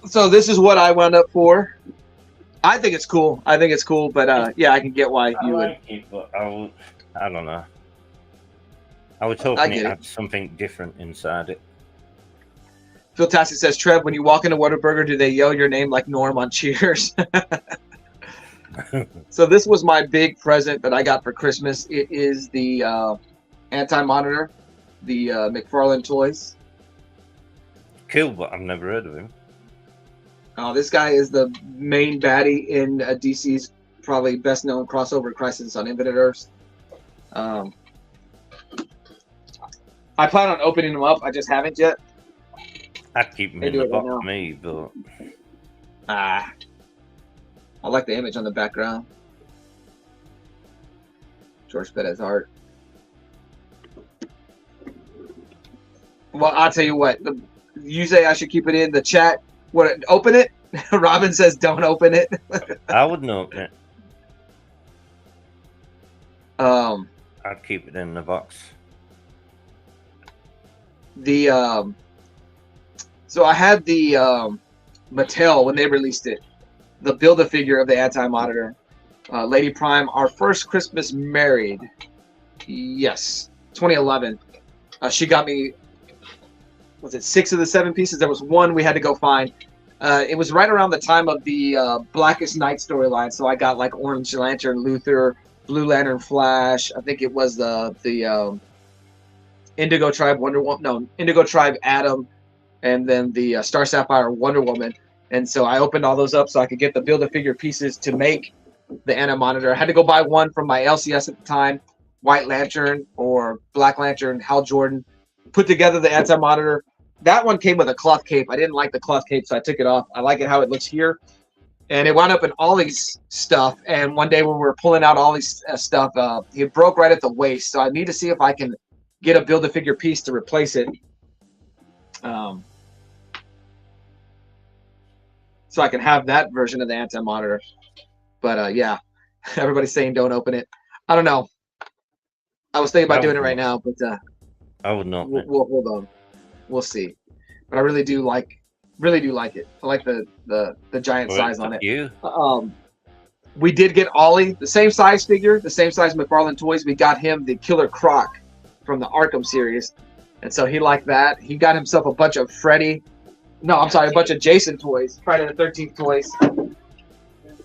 So this is what I wound up for. I think it's cool. But yeah, I can get why I you would. like it, but I don't know. I was I hoping get it it. had something different inside it. Phil Tassi says, Trev, when you walk into Whataburger, do they yell your name like Norm on Cheers? So this was my big present that I got for Christmas. It is the anti-monitor, the McFarlane toys. Cool, but I've never heard of him. This guy is the main baddie in DC's probably best known crossover, Crisis on Infinite Earths. I plan on opening them up. I just haven't yet. I'd keep him They in do the it right box, now. me, but I like the image on the background. George Perez art. Well, I'll tell you what. You say I should keep it in the chat. What? Open it? Robin says don't open it. I wouldn't open it. I'd keep it in the box. So I had the Mattel when they released it, the Build-A-Figure of the Anti-Monitor. Lady Prime, our first Christmas married. Yes, 2011. She got me, was it 6 of the 7 pieces? There was one we had to go find. It was right around the time of the Blackest Night storyline, so I got like Orange Lantern Luther, Blue Lantern Flash. I think it was the Indigo Tribe Wonder Woman. No, Indigo Tribe Atom, and then the Star Sapphire Wonder Woman. And so I opened all those up so I could get the Build-A-Figure pieces to make the Anti-Monitor. I had to go buy one from my LCS at the time, White Lantern or Black Lantern, Hal Jordan. Put together the Anti-Monitor. That one came with a cloth cape. I didn't like the cloth cape, so I took it off. I like it how it looks here. And it wound up in Ollie's stuff. And one day when we were pulling out Ollie's stuff, it broke right at the waist. So I need to see if I can get a Build-A-Figure piece to replace it. So I can have that version of the Anti-Monitor. But yeah, everybody's saying don't open it. I don't know. I was thinking about doing it right now, but I wouldn't open it. we'll hold on. We'll see. But I really do like it. I like the giant Well, size it's on up it. to you. We did get Ollie, the same size figure, the same size McFarlane toys. We got him the Killer Croc from the Arkham series. And so he liked that. He got himself a bunch of a bunch of Jason toys, Friday the 13th toys.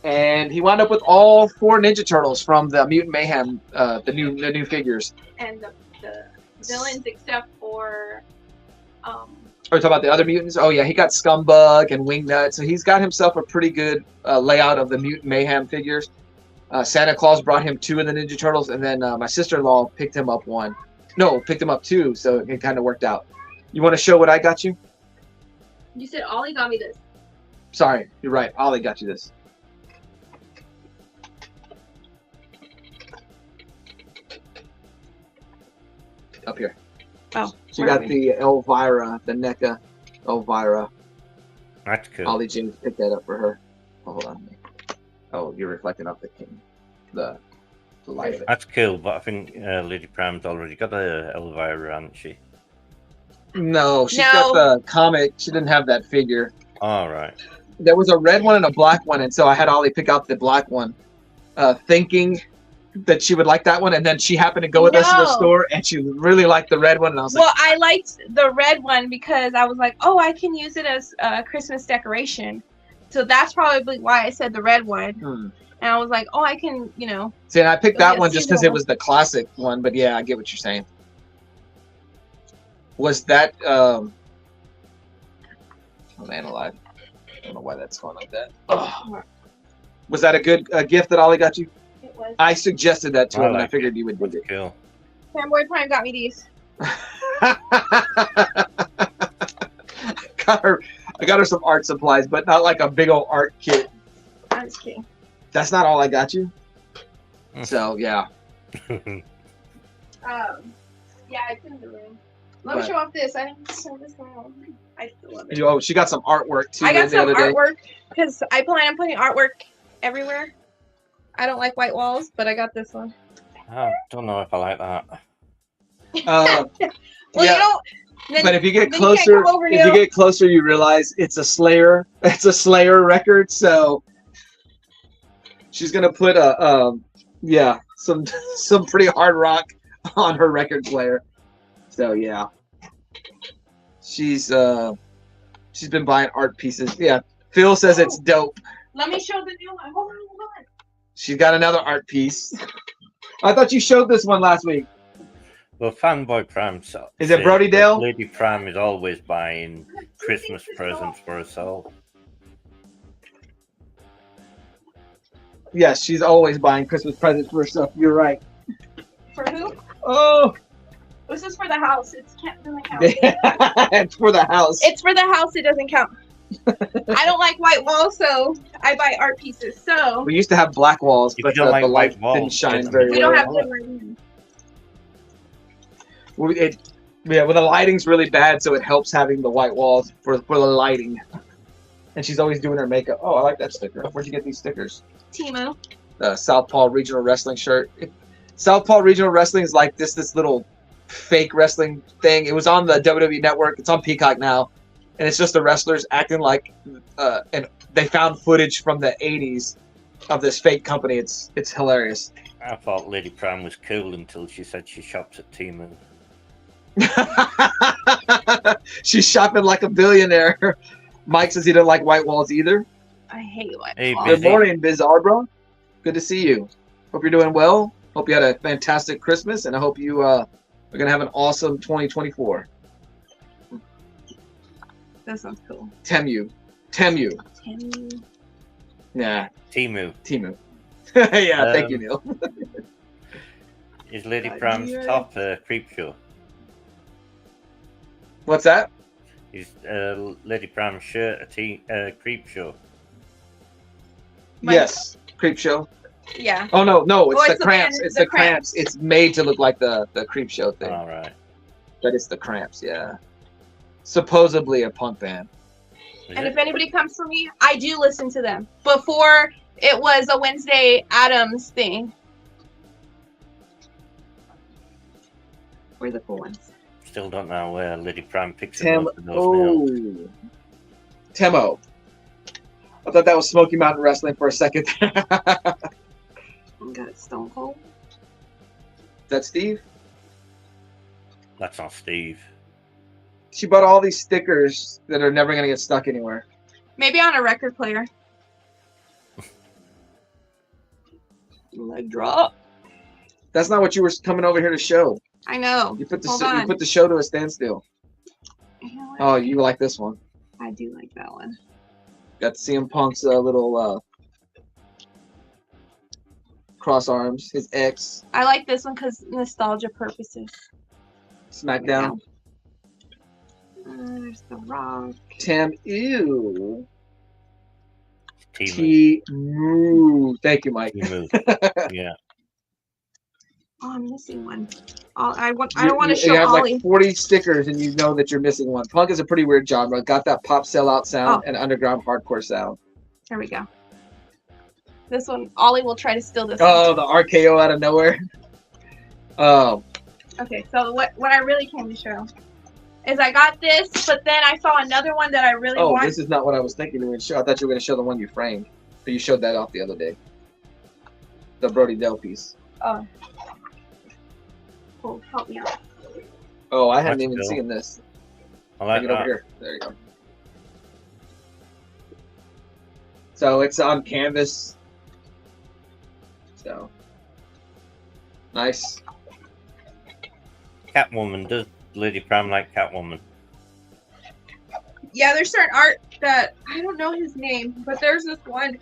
And he wound up with all 4 Ninja Turtles from the Mutant Mayhem, the new figures. And the villains except for Are you talking about the other mutants? Oh yeah, he got Scumbug and Wingnut. So he's got himself a pretty good layout of the Mutant Mayhem figures. Santa Claus brought him 2 of the Ninja Turtles, and then my sister-in-law picked him up 1. No, picked him up 2, so it kind of worked out. You want to show what I got you? you said Ollie got me this. Sorry, you're right. Ollie got you this. Up here. Oh, So you got the Elvira, the NECA Elvira. That's cool. Ollie James picked that up for her. Oh, hold on. Oh, you're reflecting off the light of it. That's cool, but I think Lady Prime's already got a Elvira, hasn't she? No, she's No. got the comic. She didn't have that figure. All right. There was a red one and a black one, and so I had Ollie pick out the black one, thinking that she would like that one, and then she happened to go with us to the No. store, and she really liked the red one, and I was Well, like, I liked the red one because I was like, oh, I can use it as a Christmas decoration. So that's probably why I said the red one. hmm. And I was like, oh, I can, See, and I picked Oh, that yeah, one just seasonal because it one. was the classic one, but yeah, I get what you're saying. Was that, oh man alive. I don't know why that's going like that. Ugh. Was that a good gift that Ollie got you? it was. I suggested that to I him, and I like figured you would do That's it. cool. Fanboy Prime got me these. I got her some art supplies, but not like a big old art kit. I'm just kidding. That's not all I got you. So yeah. Yeah, it's in the room. Let me Right. show off this. I didn't show this one. I still love it. Oh, she got some artwork too. I got the some other day. artwork because I plan on putting artwork everywhere. I don't like white walls, but I got this one. I don't know if I like that. Well, yeah. you know, then, But if you get then you can't closer, come over, if you Neil. get closer, you realize it's a Slayer. It's a Slayer record. So she's gonna put some pretty hard rock on her record player. So yeah, she's been buying art pieces. Yeah, Phil says it's dope. Let me show the new one. Hold on. She's got another art piece. I thought you showed this one last week. Well, Fanboy Prime. Is it Brody Dale? Lady Prime is always buying Christmas presents for herself. Yes, she's always buying Christmas presents for herself. You're right. For who? Oh, This is for the house. It doesn't count. it's for the house. It's for the house. It doesn't count. I don't like white walls, so I buy art pieces. So We used to have black walls, If but you don't like the light white walls, didn't shine then very we well. don't have good lighting. Well, the lighting's really bad, so it helps having the white walls for the lighting. And she's always doing her makeup. Oh, I like that sticker. Where'd you get these stickers? Timo. The Southpaw Regional Wrestling shirt. Southpaw Regional Wrestling is like this little fake wrestling thing. It was on the WWE Network. It's on Peacock now, and it's just the wrestlers acting like, and they found footage from the '80s of this fake company. It's hilarious. I thought Lady Prime was cool until she said she shops at Temu. She's shopping like a billionaire. Mike says he doesn't like white walls either. I hate white Hey, walls. Good Busy. morning, Bizarre Bro. Good to see you. Hope you're doing well. Hope you had a fantastic Christmas, and I hope you are going to have an awesome 2024. That sounds cool. Temu. Temu. Yeah, Temu. Temu. Yeah, thank you, Neil. Is Lady God, Prime's you're- top creep show? What's that? Is Lady Prime's shirt a creep show? Mike. Yes, Creep Show. Yeah. Oh, no, it's Oh, the it's the Cramps. band, It's the the Cramps. It's made to look like the Creep Show thing. All right. But it's the Cramps, yeah. Supposedly a punk band. Is And it? if anybody comes for me, I do listen to them. Before it was a Wednesday Addams thing. We're the cool ones. Still don't know where Lady Prime picks up most of those nails. Temo. I thought that was Smoky Mountain Wrestling for a second. We got Stone Cold. That Steve? That's not Steve. She bought all these stickers that are never going to get stuck anywhere. Maybe on a record player. Leg drop. That's not what you were coming over here to show. I know. You put the Hold you on. put the show to a standstill. You know what? Oh, you like this one? I do like that one. Got CM Punk's little cross arms. His ex I like this one because nostalgia purposes. SmackDown. There's the Rock. Tam. Ew. Temu. T-Moo. Thank you, Mike. Temu. Yeah. Oh, I'm missing one. I don't want to You show have Ollie. like 40 stickers and you know that you're missing one. Punk is a pretty weird genre. Got that pop sellout sound and underground hardcore sound. There we go. This one, Ollie will try to steal this Oh, one. the RKO out of nowhere. Oh, Okay, so what I really came to show is I got this, but then I saw another one that I really oh, want. this is not what I was thinking you were going to show. I thought you were going to show the one you framed. But you showed that off the other day. The Brody Dell piece. Oh. Cool, help me out. Oh, I hadn't That's even cool. seen this. I like Bring it over that. here. There you go. So it's on canvas. So nice. Catwoman. Does Lady Prime like Catwoman? Yeah, there's certain art that I don't know his name, but there's this one.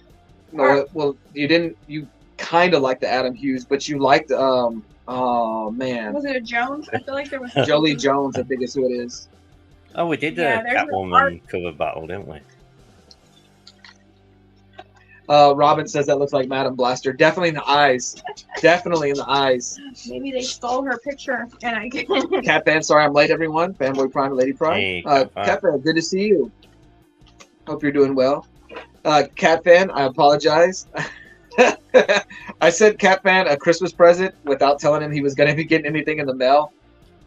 No, well, you didn't. You kind of like the Adam Hughes, but you liked oh man, Was it a Jones? I feel like there was Jolie Jones. I think is who it is. Oh, we did Yeah, a there's an Catwoman cover battle, didn't we? Robin says that looks like Madam Blaster. Definitely in the eyes. Definitely in the eyes. Maybe they stole her picture, and I can. Cat Fan, sorry I'm late, everyone. Fanboy Prime, Lady Prime. Hey, Cat Fan. Cat Fan, good to see you. Hope you're doing well. Cat Fan, I apologize. I sent Cat Fan a Christmas present without telling him he was going to be getting anything in the mail.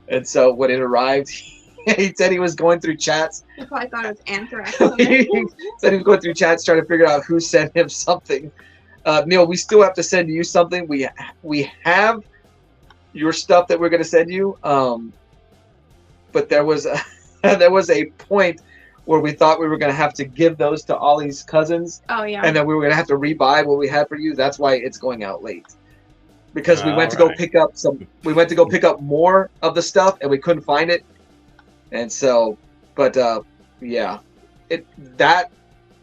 And so when it arrived, he said he was going through chats. He probably thought it was anthrax. He said he was going through chats trying to figure out who sent him something. Neil, we still have to send you something. We have your stuff that we're going to send you. But there was a point where we thought we were going to have to give those to Ollie's cousins. Oh yeah. And then we were going to have to rebuy what we had for you. That's why it's going out late. Because we went to go pick up more of the stuff and we couldn't find it. And so, but yeah, that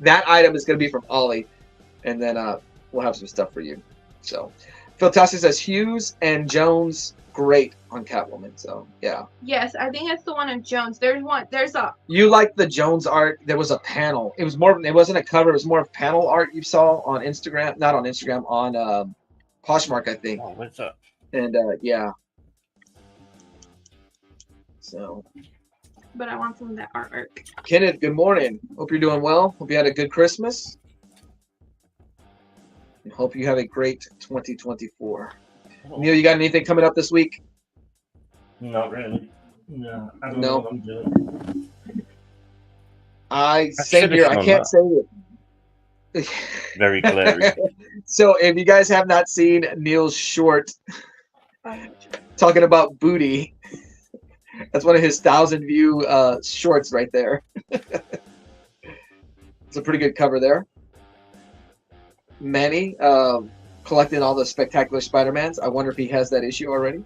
item is going to be from Ollie, and then we'll have some stuff for you. So, Phil Tassi says Hughes and Jones great on Catwoman. So yeah. Yes, I think it's the one of Jones. There's a. You like the Jones art? There was a panel. It was more. It wasn't a cover. It was more of panel art you saw on Instagram. Not on Instagram. On Poshmark, I think. Oh, what's up? And yeah. So. But I want some of that artwork. Kenneth, good morning. Hope you're doing well. Hope you had a good Christmas. And hope you have a great 2024. Neil, you got anything coming up this week? Not really. No. I don't No. know what I'm doing. Same here. I can't say it. Very clear. So if you guys have not seen Neil's short talking about booty, that's one of his 1,000 view shorts right there. It's a pretty good cover there. Manny collecting all the Spectacular Spider-Mans. I wonder if he has that issue already.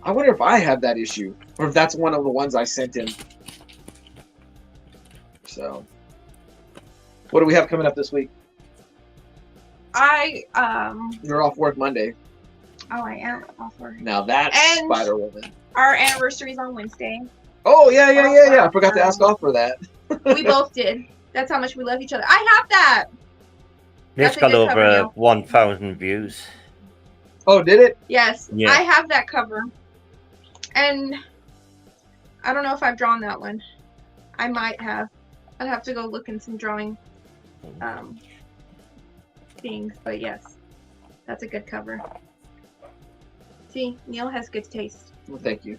I wonder if I have that issue, or if that's one of the ones I sent him. So, what do we have coming up this week? You're off work Monday. Oh, I am off work. Now that's And- Spider-Woman. Our anniversary's on Wednesday. Oh yeah. I forgot to ask off for that. We both did. That's how much we love each other. I have that. It's That's a got good cover, over Neil. 1,000 views. Oh, did it? Yes, Yeah. I have that cover. And I don't know if I've drawn that one. I might have. I'd have to go look in some drawing things, but yes, that's a good cover. See, Neil has good taste. Well, thank you.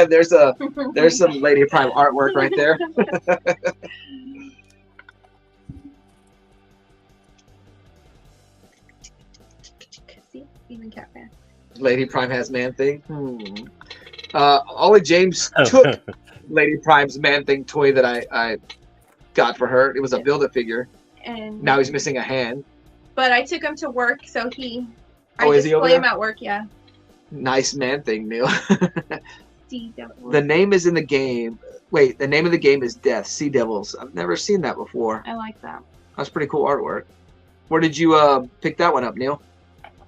There's some Lady Prime artwork right there. See, even Cat Fan. Lady Prime has Man Thing. Ollie James took Lady Prime's Man Thing toy that I got for her. It was a Build-A-Figure. And Now he's missing a hand. but I took him to work, so I Oh, is he over display him there? at work. Yeah. Nice Man Thing, Neil. See, that was- The name is in the game. Wait, the name of the game is Death. Sea Devils. I've never seen that before. I like that. That's pretty cool artwork. Where did you pick that one up, Neil?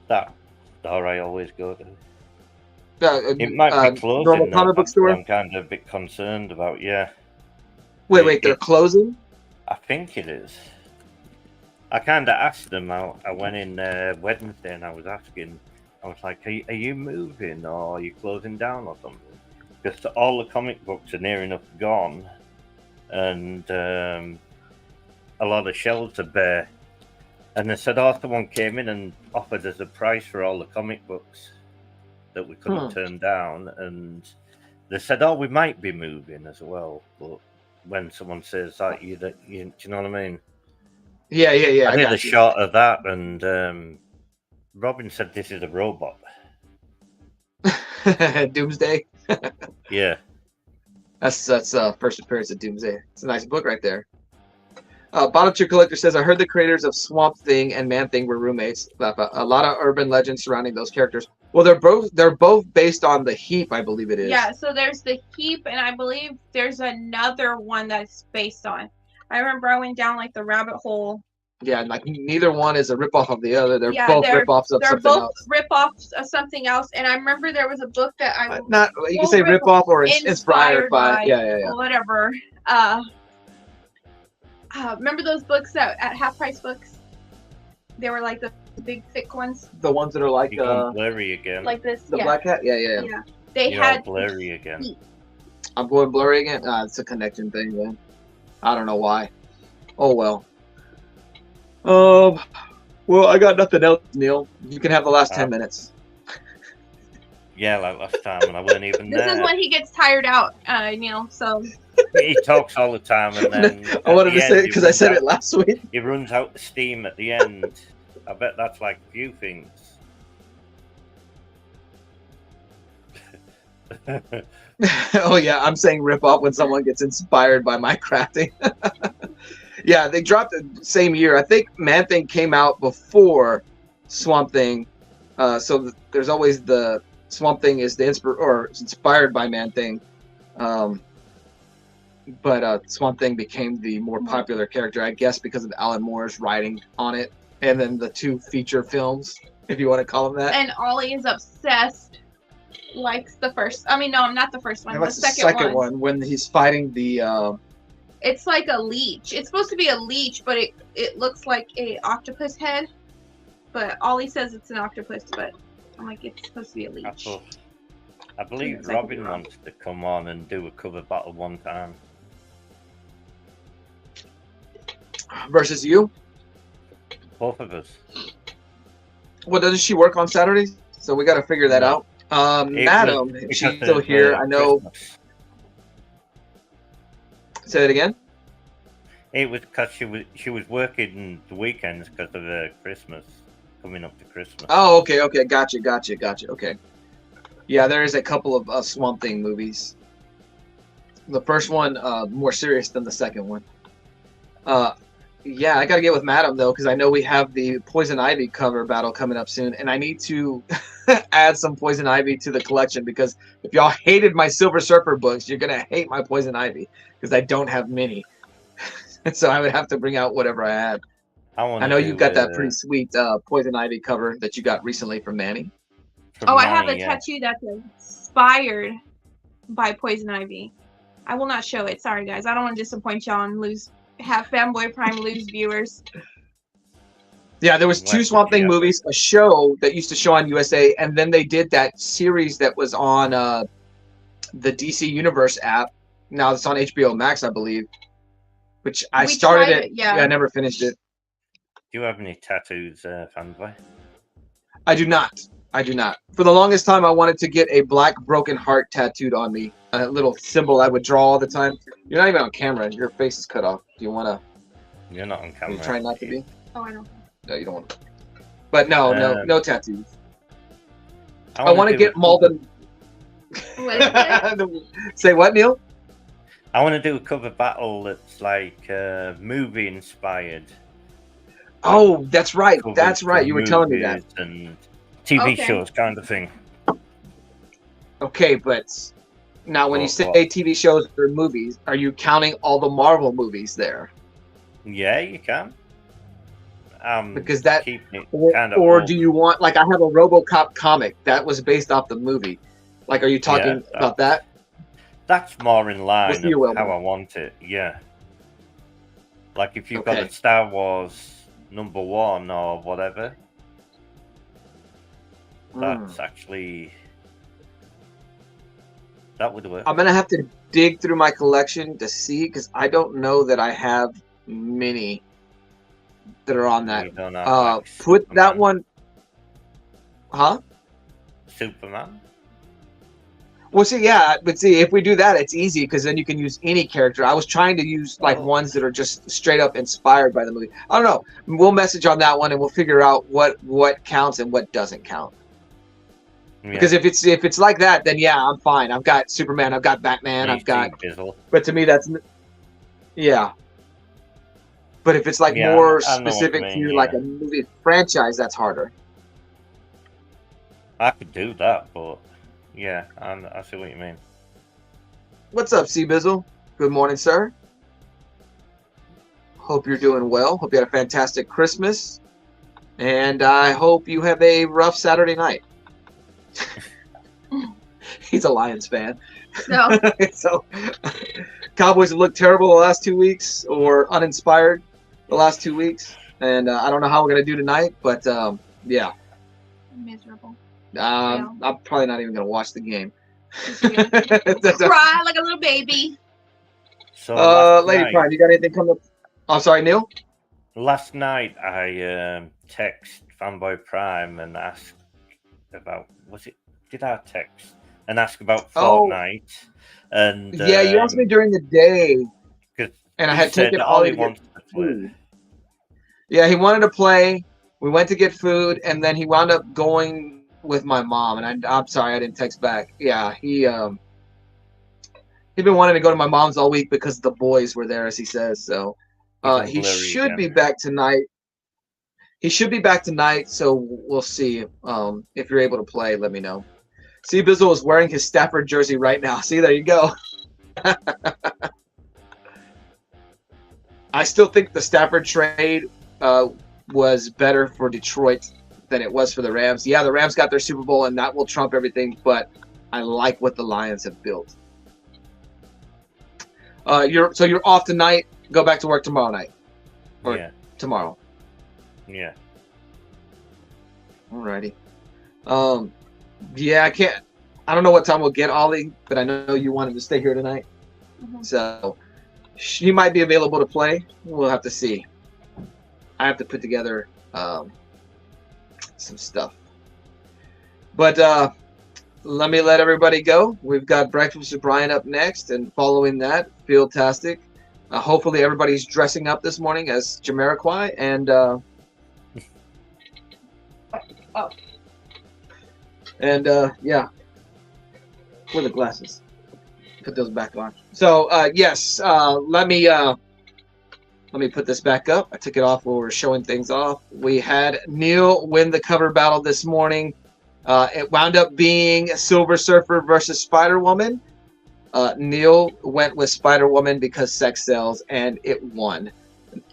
That store I always go to. It It might be closing. normal now, comic book that's store? what I'm kind of a bit concerned about, yeah. Wait, they're closing? I think it is. I kind of asked them. I went in Wednesday and I was asking. I was like, are you moving or are you closing down or something? Because all the comic books are near enough gone. And a lot of shelves are bare. And they said, someone came in and offered us a price for all the comic books that we couldn't turn down. And they said, we might be moving as well. But when someone says that, do you know what I mean? Yeah. I did got a you. shot of that, and Robin said this is a robot. Doomsday. Yeah. That's first appearance of Doomsday. It's a nice book right there. Bottom Tier Collector says, I heard the creators of Swamp Thing and Man Thing were roommates. A lot of urban legends surrounding those characters. Well, they're both based on the Heap, I believe it is. Yeah, so there's the Heap, and I believe there's another one that's based on. I remember I went down like the rabbit hole. Yeah, and like neither one is a ripoff of the other. They're Yeah, both they're- ripoffs of They're something both else. rip-offs of something else, and I remember there was a book that I Not you can Well, say ripoff or inspired inspired by. by- Yeah. whatever. remember those books that at half price books? They were like the big thick ones, The ones that are like You're going blurry again. like this. the yeah, Black Cat. Yeah. yeah. They You're all had blurry again. I'm going blurry again. It's a connection thing, then. I don't know why. Oh well. Well, I got nothing else, Neil. You can have the last 10 minutes. Yeah, like last time, and I wasn't even This there. is when he gets tired out, Neil. So He talks all the time, and then I wanted to at the say end, it because I said it last week. He runs out the steam at the end. I bet that's like a few things. Oh yeah, I'm saying rip off when someone gets inspired by my crafting. Yeah, they dropped the same year. I think Man Thing came out before Swamp Thing, so there's always the Swamp Thing is the inspired by Man Thing, but Swamp Thing became the more popular character, I guess, because of Alan Moore's writing on it, and then the 2 feature films, if you want to call them that. and Ollie is obsessed. Likes the first. I mean, no, not the first one. And The what's second one. when he's fighting the. It's like a leech. It's supposed to be a leech, but it looks like a octopus head. But Ollie says it's an octopus, but I'm like, it's supposed to be a leech. I believe It's like Robin wants to come on and do a cover battle one time. Versus you? Both of us. Well, doesn't she work on Saturdays? So we got to figure that out. Madam, Because she's still here. I know. Christmas. Say it again. It was because she was working the weekends because of Christmas, coming up to Christmas. Oh, okay. Gotcha. Okay. Yeah, there is a couple of Swamp Thing movies. The first one more serious than the second one. Yeah, I got to get with Madam though, because I know we have the Poison Ivy cover battle coming up soon, and I need to add some Poison Ivy to the collection, because if y'all hated my Silver Surfer books, you're gonna hate my Poison Ivy, because I don't have many. So I would have to bring out whatever I had. I know you've got that pretty sweet Poison Ivy cover that you got recently from Manny. I have a tattoo that's inspired by Poison Ivy. I will not show it. Sorry, guys. I don't want to disappoint y'all and have Fanboy Prime lose viewers. Yeah, there was 2 Swamp Thing movies, a show that used to show on USA, and then they did that series that was on the DC Universe app. Now it's on HBO Max, I believe. Which I started it. Yeah, I never finished it. Do you have any tattoos, Fanboy? I do not. For the longest time, I wanted to get a black broken heart tattooed on me. A little symbol I would draw all the time. You're not even on camera. Your face is cut off. Do you want to? You're not on camera. You try not to be? Oh, I know. No, you don't want to. But no tattoos. I want to get Malden. What is it? Say what, Neil? I want to do a cover battle that's like movie inspired. Oh, that's right. That's right. You were telling me that. And TV shows kind of thing. Okay, but now when you say TV shows or movies, are you counting all the Marvel movies there? Yeah, you can. Because that, kind of or do you want, like, I have a RoboCop comic that was based off the movie. Like, are you talking about that? That's more in line with how I want it, yeah. Like if you've got a Star Wars #1 or whatever, that's actually, that would work. I'm going to have to dig through my collection to see, because I don't know that I have many that are on that. Put that one, Superman? Well, see, yeah, but see, if we do that, it's easy, because then you can use any character. I was trying to use like ones that are just straight up inspired by the movie. I don't know. We'll message on that one, and we'll figure out what counts and what doesn't count. Yeah. Because if it's like that, then yeah, I'm fine. I've got Superman, I've got Batman, I've got. But to me, that's But if it's like more specific to like a movie franchise, that's harder. I could do that, but. Yeah, I see what you mean. What's up, C-Bizzle? Good morning, sir. Hope you're doing well. Hope you had a fantastic Christmas. And I hope you have a rough Saturday night. He's a Lions fan. No. So, Cowboys have looked terrible the last 2 weeks, or uninspired the last 2 weeks, and I don't know how we're gonna do tonight. But yeah, Miserable. I'm probably not even gonna watch the game. Cry like a little baby. So last Lady night, Prime, you got anything coming up? I'm sorry, Neil. last night I text Fanboy Prime and asked about did I text and ask about Oh. Fortnite? And Yeah, you asked me during the day, and I he had said taken that all Ollie he to get wants to play. food. Yeah, he wanted to play. We went to get food, and then he wound up going with my mom. And I'm sorry, I didn't text back. Yeah, he'd been wanting to go to my mom's all week because the boys were there, as he says. So Even he blurry should be again. back tonight. He should be back tonight, so we'll see. If you're able to play, let me know. See, Bizzle is wearing his Stafford jersey right now. See, there you go. I still think the Stafford trade was better for Detroit than it was for the Rams. Yeah, the Rams got their Super Bowl, and that will trump everything, but I like what the Lions have built. You're off tonight. Go back to work tomorrow night. Or Yeah, tomorrow. yeah. Alrighty. Yeah, I don't know what time we'll get Ollie, but I know you wanted to stay here tonight. Mhm. So she might be available to play. We'll have to see. I have to put together some stuff. But let me let everybody go. We've got Breakfast with Brian up next, and following that, Fieldtastic. Hopefully everybody's dressing up this morning as Jamiroquai, and yeah, where are the glasses? Put those back on. So yes, let me put this back up. I took it off while we were showing things off. We had Neil win the cover battle this morning. It wound up being Silver Surfer versus Spider Woman. Neil went with Spider Woman because sex sells, and it won.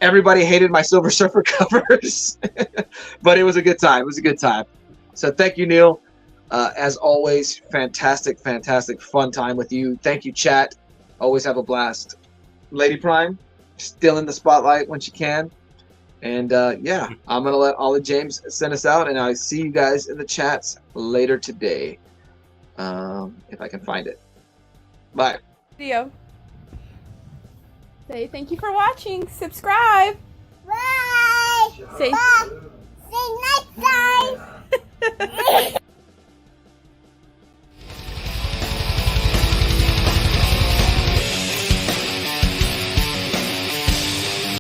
Everybody hated my Silver Surfer covers, but it was a good time. It was a good time. So thank you, Neil. As always, fantastic, fun time with you. Thank you, chat. Always have a blast. Lady Prime, still in the spotlight when she can. And yeah, I'm going to let Ollie James send us out, and I'll see you guys in the chats later today, if I can find it. Bye. Video. Say thank you for watching. Subscribe. Bye. Say. Bye. See you next time.